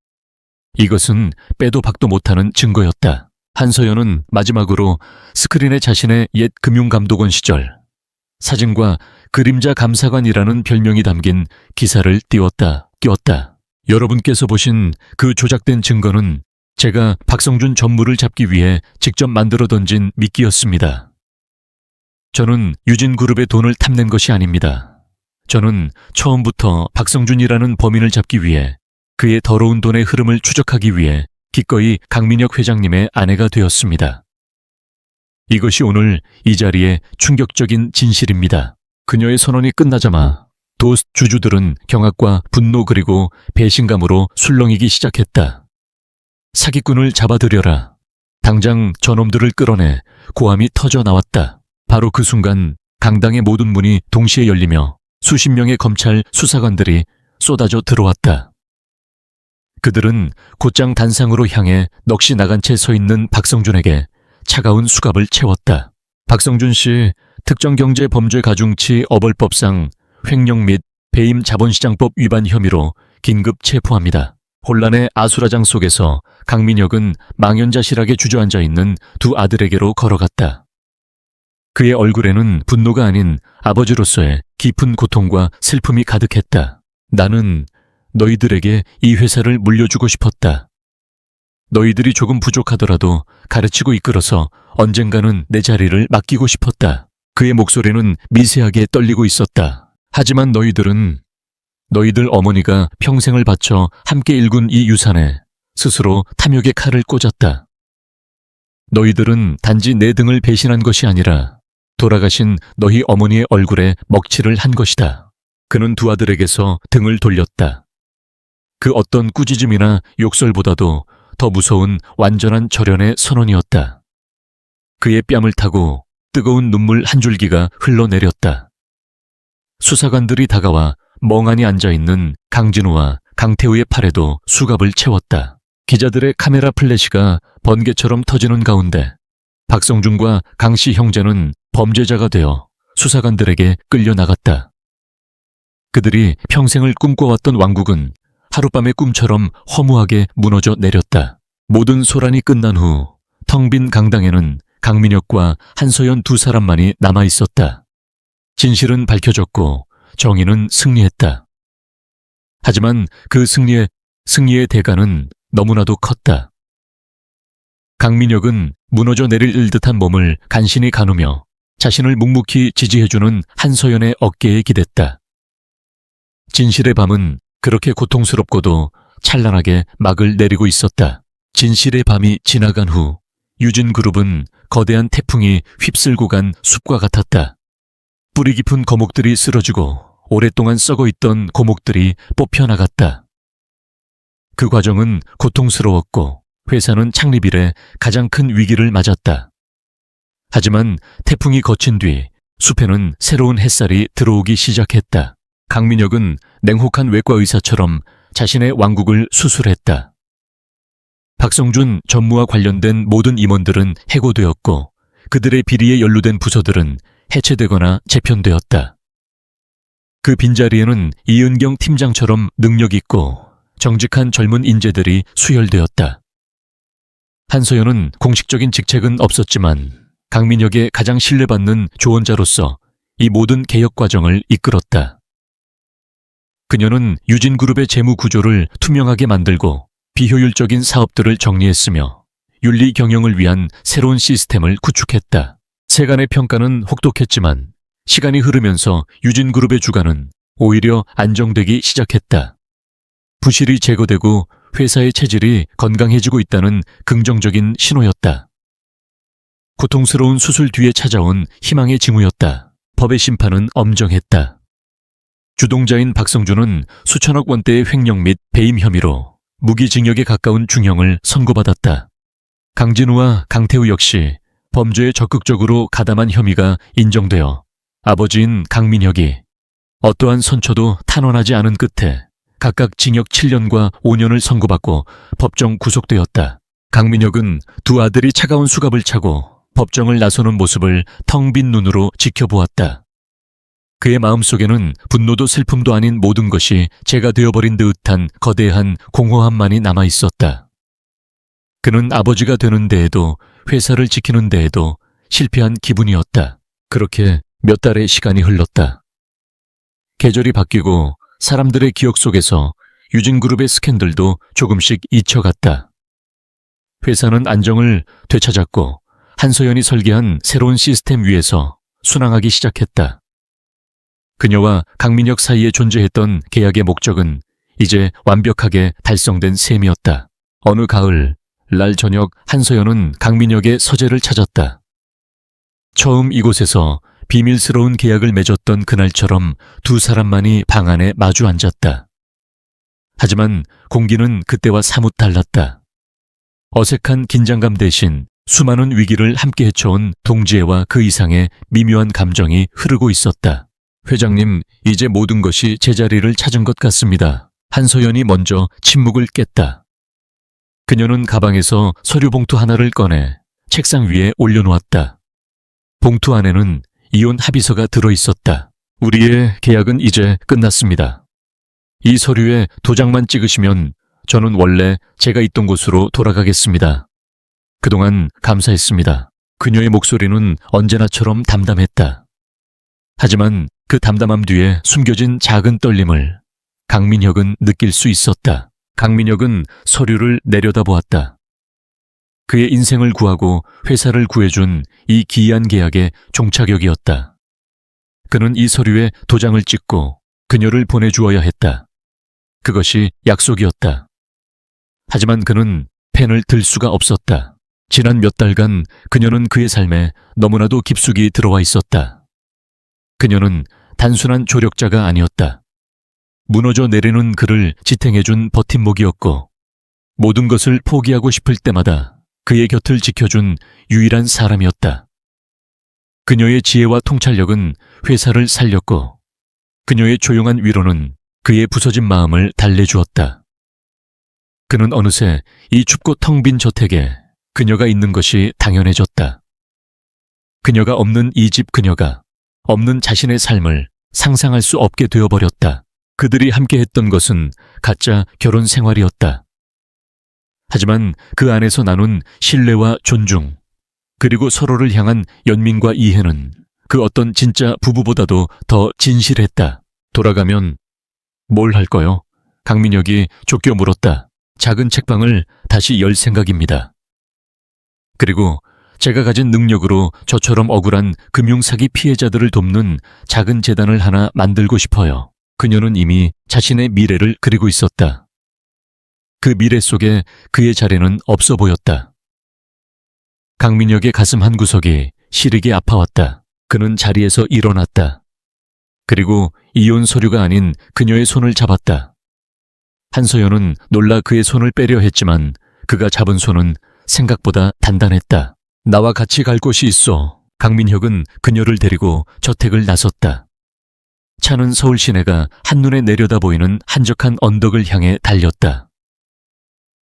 이것은 빼도 박도 못하는 증거였다. 한서연은 마지막으로 스크린에 자신의 옛 금융감독원 시절 사진과 그림자 감사관이라는 별명이 담긴 기사를 띄웠다. 여러분께서 보신 그 조작된 증거는 제가 박성준 전무를 잡기 위해 직접 만들어 던진 미끼였습니다. 저는 유진그룹의 돈을 탐낸 것이 아닙니다. 저는 처음부터 박성준이라는 범인을 잡기 위해 그의 더러운 돈의 흐름을 추적하기 위해 기꺼이 강민혁 회장님의 아내가 되었습니다. 이것이 오늘 이 자리의 충격적인 진실입니다. 그녀의 선언이 끝나자마 도스 주주들은 경악과 분노 그리고 배신감으로 술렁이기 시작했다. 사기꾼을 잡아들여라. 당장 저놈들을 끌어내. 고함이 터져 나왔다. 바로 그 순간 강당의 모든 문이 동시에 열리며 수십 명의 검찰 수사관들이 쏟아져 들어왔다. 그들은 곧장 단상으로 향해 넋이 나간 채 서 있는 박성준에게 차가운 수갑을 채웠다. 박성준 씨, 특정경제범죄가중치 어벌법상 횡령 및 배임 자본시장법 위반 혐의로 긴급 체포합니다. 혼란의 아수라장 속에서 강민혁은 망연자실하게 주저앉아 있는 두 아들에게로 걸어갔다. 그의 얼굴에는 분노가 아닌 아버지로서의 깊은 고통과 슬픔이 가득했다. 나는 너희들에게 이 회사를 물려주고 싶었다. 너희들이 조금 부족하더라도 가르치고 이끌어서 언젠가는 내 자리를 맡기고 싶었다. 그의 목소리는 미세하게 떨리고 있었다. 하지만 너희들 어머니가 평생을 바쳐 함께 일군 이 유산에 스스로 탐욕의 칼을 꽂았다. 너희들은 단지 내 등을 배신한 것이 아니라 돌아가신 너희 어머니의 얼굴에 먹칠을 한 것이다. 그는 두 아들에게서 등을 돌렸다. 그 어떤 꾸짖음이나 욕설보다도 더 무서운 완전한 절연의 선언이었다. 그의 뺨을 타고 뜨거운 눈물 한 줄기가 흘러내렸다. 수사관들이 다가와 멍하니 앉아있는 강진우와 강태우의 팔에도 수갑을 채웠다. 기자들의 카메라 플래시가 번개처럼 터지는 가운데 박성준과 강씨 형제는 범죄자가 되어 수사관들에게 끌려나갔다. 그들이 평생을 꿈꿔왔던 왕국은 하룻밤의 꿈처럼 허무하게 무너져 내렸다. 모든 소란이 끝난 후 텅 빈 강당에는 강민혁과 한서연 두 사람만이 남아있었다. 진실은 밝혀졌고 정의는 승리했다. 하지만 그 승리의 대가는 너무나도 컸다. 강민혁은 무너져 내릴 듯한 몸을 간신히 가누며 자신을 묵묵히 지지해주는 한서연의 어깨에 기댔다. 진실의 밤은 그렇게 고통스럽고도 찬란하게 막을 내리고 있었다. 진실의 밤이 지나간 후 유진그룹은 거대한 태풍이 휩쓸고 간 숲과 같았다. 뿌리 깊은 거목들이 쓰러지고 오랫동안 썩어있던 고목들이 뽑혀나갔다. 그 과정은 고통스러웠고 회사는 창립 이래 가장 큰 위기를 맞았다. 하지만 태풍이 거친 뒤 숲에는 새로운 햇살이 들어오기 시작했다. 강민혁은 냉혹한 외과 의사처럼 자신의 왕국을 수술했다. 박성준 전무와 관련된 모든 임원들은 해고되었고 그들의 비리에 연루된 부서들은 해체되거나 재편되었다. 그 빈자리에는 이은경 팀장처럼 능력 있고 정직한 젊은 인재들이 수혈되었다. 한서연은 공식적인 직책은 없었지만 강민혁의 가장 신뢰받는 조언자로서 이 모든 개혁 과정을 이끌었다. 그녀는 유진그룹의 재무 구조를 투명하게 만들고 비효율적인 사업들을 정리했으며 윤리 경영을 위한 새로운 시스템을 구축했다. 세간의 평가는 혹독했지만 시간이 흐르면서 유진그룹의 주가는 오히려 안정되기 시작했다. 부실이 제거되고 회사의 체질이 건강해지고 있다는 긍정적인 신호였다. 고통스러운 수술 뒤에 찾아온 희망의 징후였다. 법의 심판은 엄정했다. 주동자인 박성준은 수천억 원대의 횡령 및 배임 혐의로 무기징역에 가까운 중형을 선고받았다. 강진우와 강태우 역시 범죄에 적극적으로 가담한 혐의가 인정되어 아버지인 강민혁이 어떠한 선처도 탄원하지 않은 끝에 각각 징역 7년과 5년을 선고받고 법정 구속되었다. 강민혁은 두 아들이 차가운 수갑을 차고 법정을 나서는 모습을 텅 빈 눈으로 지켜보았다. 그의 마음속에는 분노도 슬픔도 아닌 모든 것이 재가 되어버린 듯한 거대한 공허함만이 남아있었다. 그는 아버지가 되는 데에도 회사를 지키는 데에도 실패한 기분이었다. 그렇게 몇 달의 시간이 흘렀다. 계절이 바뀌고 사람들의 기억 속에서 유진그룹의 스캔들도 조금씩 잊혀갔다. 회사는 안정을 되찾았고 한서연이 설계한 새로운 시스템 위에서 순항하기 시작했다. 그녀와 강민혁 사이에 존재했던 계약의 목적은 이제 완벽하게 달성된 셈이었다. 어느 가을, 날 저녁 한서연은 강민혁의 서재를 찾았다. 처음 이곳에서 비밀스러운 계약을 맺었던 그날처럼 두 사람만이 방 안에 마주 앉았다. 하지만 공기는 그때와 사뭇 달랐다. 어색한 긴장감 대신 수많은 위기를 함께 헤쳐온 동지애와 그 이상의 미묘한 감정이 흐르고 있었다. 회장님, 이제 모든 것이 제자리를 찾은 것 같습니다. 한소연이 먼저 침묵을 깼다. 그녀는 가방에서 서류 봉투 하나를 꺼내 책상 위에 올려놓았다. 봉투 안에는 이혼 합의서가 들어있었다. 우리의 계약은 이제 끝났습니다. 이 서류에 도장만 찍으시면 저는 원래 제가 있던 곳으로 돌아가겠습니다. 그동안 감사했습니다. 그녀의 목소리는 언제나처럼 담담했다. 하지만 그 담담함 뒤에 숨겨진 작은 떨림을 강민혁은 느낄 수 있었다. 강민혁은 서류를 내려다보았다. 그의 인생을 구하고 회사를 구해준 이 기이한 계약의 종착역이었다. 그는 이 서류에 도장을 찍고 그녀를 보내주어야 했다. 그것이 약속이었다. 하지만 그는 펜을 들 수가 없었다. 지난 몇 달간 그녀는 그의 삶에 너무나도 깊숙이 들어와 있었다. 그녀는 단순한 조력자가 아니었다. 무너져 내리는 그를 지탱해준 버팀목이었고 모든 것을 포기하고 싶을 때마다 그의 곁을 지켜준 유일한 사람이었다. 그녀의 지혜와 통찰력은 회사를 살렸고 그녀의 조용한 위로는 그의 부서진 마음을 달래주었다. 그는 어느새 이 춥고 텅 빈 저택에 그녀가 있는 것이 당연해졌다. 그녀가 없는 이 집 그녀가 없는 자신의 삶을 상상할 수 없게 되어버렸다. 그들이 함께했던 것은 가짜 결혼 생활이었다. 하지만 그 안에서 나눈 신뢰와 존중, 그리고 서로를 향한 연민과 이해는 그 어떤 진짜 부부보다도 더 진실했다. 돌아가면 뭘 할 거요? 강민혁이 쫓겨 물었다. 작은 책방을 다시 열 생각입니다. 그리고 제가 가진 능력으로 저처럼 억울한 금융사기 피해자들을 돕는 작은 재단을 하나 만들고 싶어요. 그녀는 이미 자신의 미래를 그리고 있었다. 그 미래 속에 그의 자리는 없어 보였다. 강민혁의 가슴 한 구석이 시리게 아파왔다. 그는 자리에서 일어났다. 그리고 이혼 서류가 아닌 그녀의 손을 잡았다. 한서연은 놀라 그의 손을 빼려 했지만 그가 잡은 손은 생각보다 단단했다. 나와 같이 갈 곳이 있어. 강민혁은 그녀를 데리고 저택을 나섰다. 차는 서울 시내가 한눈에 내려다 보이는 한적한 언덕을 향해 달렸다.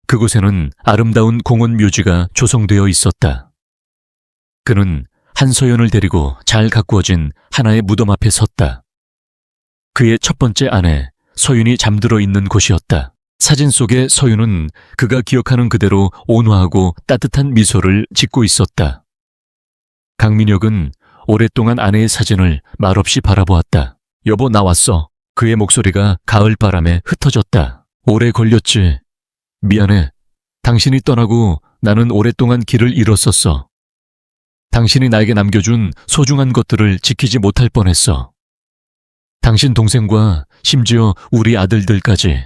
그곳에는 아름다운 공원 묘지가 조성되어 있었다. 그는 한서연을 데리고 잘 가꾸어진 하나의 무덤 앞에 섰다. 그의 첫 번째 아내 서윤이 잠들어 있는 곳이었다. 사진 속의 서윤은 그가 기억하는 그대로 온화하고 따뜻한 미소를 짓고 있었다. 강민혁은 오랫동안 아내의 사진을 말없이 바라보았다. 여보, 나 왔어. 그의 목소리가 가을바람에 흩어졌다. 오래 걸렸지. 미안해. 당신이 떠나고 나는 오랫동안 길을 잃었었어. 당신이 나에게 남겨준 소중한 것들을 지키지 못할 뻔했어. 당신 동생과 심지어 우리 아들들까지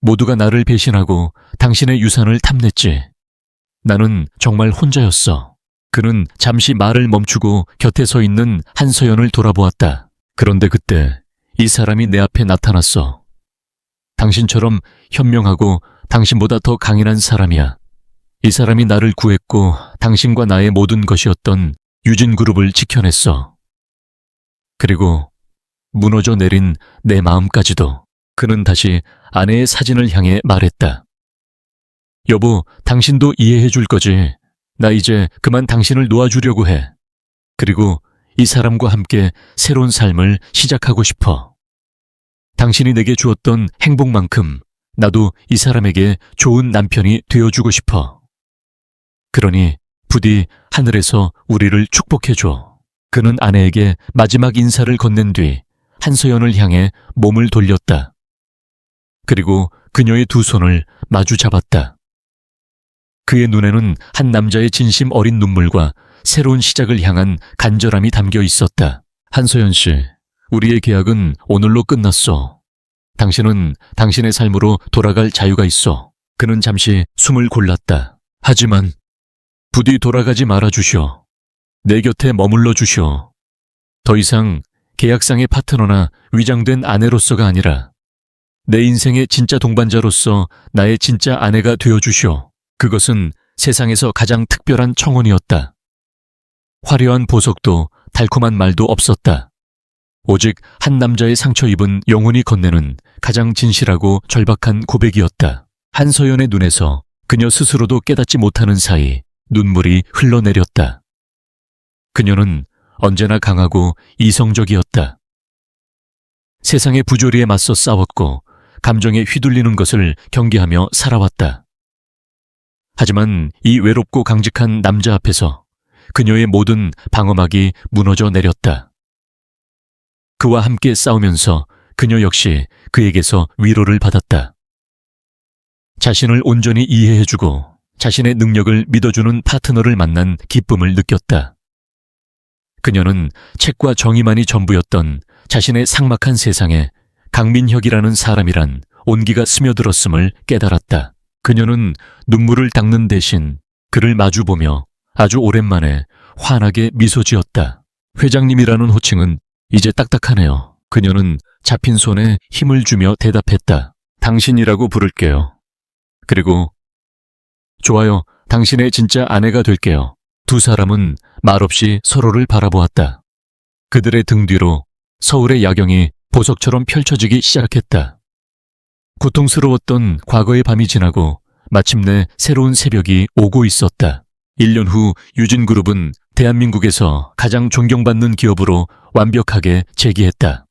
모두가 나를 배신하고 당신의 유산을 탐냈지. 나는 정말 혼자였어. 그는 잠시 말을 멈추고 곁에 서 있는 한서연을 돌아보았다. 그런데 그때 이 사람이 내 앞에 나타났어. 당신처럼 현명하고 당신보다 더 강인한 사람이야. 이 사람이 나를 구했고 당신과 나의 모든 것이었던 유진그룹을 지켜냈어. 그리고 무너져 내린 내 마음까지도. 그는 다시 아내의 사진을 향해 말했다. 여보, 당신도 이해해 줄 거지. 나 이제 그만 당신을 놓아주려고 해. 그리고 이 사람과 함께 새로운 삶을 시작하고 싶어. 당신이 내게 주었던 행복만큼 나도 이 사람에게 좋은 남편이 되어주고 싶어. 그러니 부디 하늘에서 우리를 축복해줘. 그는 아내에게 마지막 인사를 건넨 뒤 한서연을 향해 몸을 돌렸다. 그리고 그녀의 두 손을 마주 잡았다. 그의 눈에는 한 남자의 진심 어린 눈물과 새로운 시작을 향한 간절함이 담겨 있었다. 한서연 씨, 우리의 계약은 오늘로 끝났어. 당신은 당신의 삶으로 돌아갈 자유가 있어. 그는 잠시 숨을 골랐다. 하지만 부디 돌아가지 말아 주시오. 내 곁에 머물러 주시오. 더 이상 계약상의 파트너나 위장된 아내로서가 아니라 내 인생의 진짜 동반자로서 나의 진짜 아내가 되어주시오. 그것은 세상에서 가장 특별한 청혼이었다. 화려한 보석도 달콤한 말도 없었다. 오직 한 남자의 상처 입은 영혼이 건네는 가장 진실하고 절박한 고백이었다. 한서연의 눈에서 그녀 스스로도 깨닫지 못하는 사이 눈물이 흘러내렸다. 그녀는 언제나 강하고 이성적이었다. 세상의 부조리에 맞서 싸웠고 감정에 휘둘리는 것을 경계하며 살아왔다. 하지만 이 외롭고 강직한 남자 앞에서 그녀의 모든 방어막이 무너져 내렸다. 그와 함께 싸우면서 그녀 역시 그에게서 위로를 받았다. 자신을 온전히 이해해주고 자신의 능력을 믿어주는 파트너를 만난 기쁨을 느꼈다. 그녀는 책과 정의만이 전부였던 자신의 삭막한 세상에 강민혁이라는 사람이란 온기가 스며들었음을 깨달았다. 그녀는 눈물을 닦는 대신 그를 마주보며 아주 오랜만에 환하게 미소 지었다. 회장님이라는 호칭은 이제 딱딱하네요. 그녀는 잡힌 손에 힘을 주며 대답했다. 당신이라고 부를게요. 그리고 좋아요. 당신의 진짜 아내가 될게요. 두 사람은 말없이 서로를 바라보았다. 그들의 등 뒤로 서울의 야경이 보석처럼 펼쳐지기 시작했다. 고통스러웠던 과거의 밤이 지나고 마침내 새로운 새벽이 오고 있었다. 1년 후 유진그룹은 대한민국에서 가장 존경받는 기업으로 완벽하게 재기했다.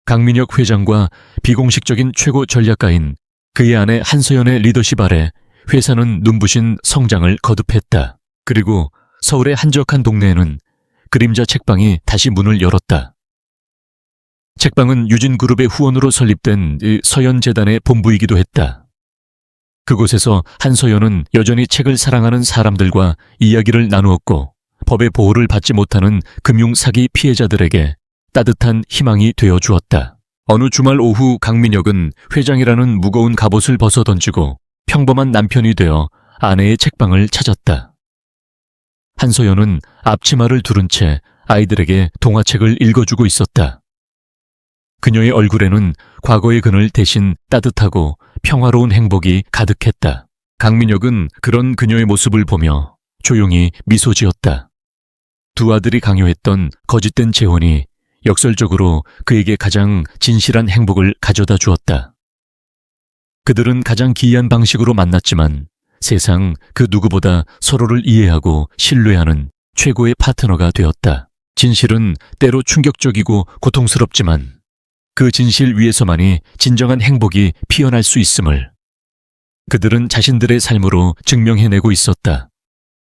강민혁 회장과 비공식적인 최고 전략가인 그의 아내 한서연의 리더십 아래 회사는 눈부신 성장을 거듭했다. 그리고 서울의 한적한 동네에는 그림자 책방이 다시 문을 열었다. 책방은 유진그룹의 후원으로 설립된 서연재단의 본부이기도 했다. 그곳에서 한서연은 여전히 책을 사랑하는 사람들과 이야기를 나누었고 법의 보호를 받지 못하는 금융사기 피해자들에게 따뜻한 희망이 되어 주었다. 어느 주말 오후 강민혁은 회장이라는 무거운 갑옷을 벗어던지고 평범한 남편이 되어 아내의 책방을 찾았다. 한서연은 앞치마를 두른 채 아이들에게 동화책을 읽어주고 있었다. 그녀의 얼굴에는 과거의 그늘 대신 따뜻하고 평화로운 행복이 가득했다. 강민혁은 그런 그녀의 모습을 보며 조용히 미소 지었다. 두 아들이 강요했던 거짓된 재혼이 역설적으로 그에게 가장 진실한 행복을 가져다 주었다. 그들은 가장 기이한 방식으로 만났지만 세상 그 누구보다 서로를 이해하고 신뢰하는 최고의 파트너가 되었다. 진실은 때로 충격적이고 고통스럽지만 그 진실 위에서만이 진정한 행복이 피어날 수 있음을 그들은 자신들의 삶으로 증명해내고 있었다.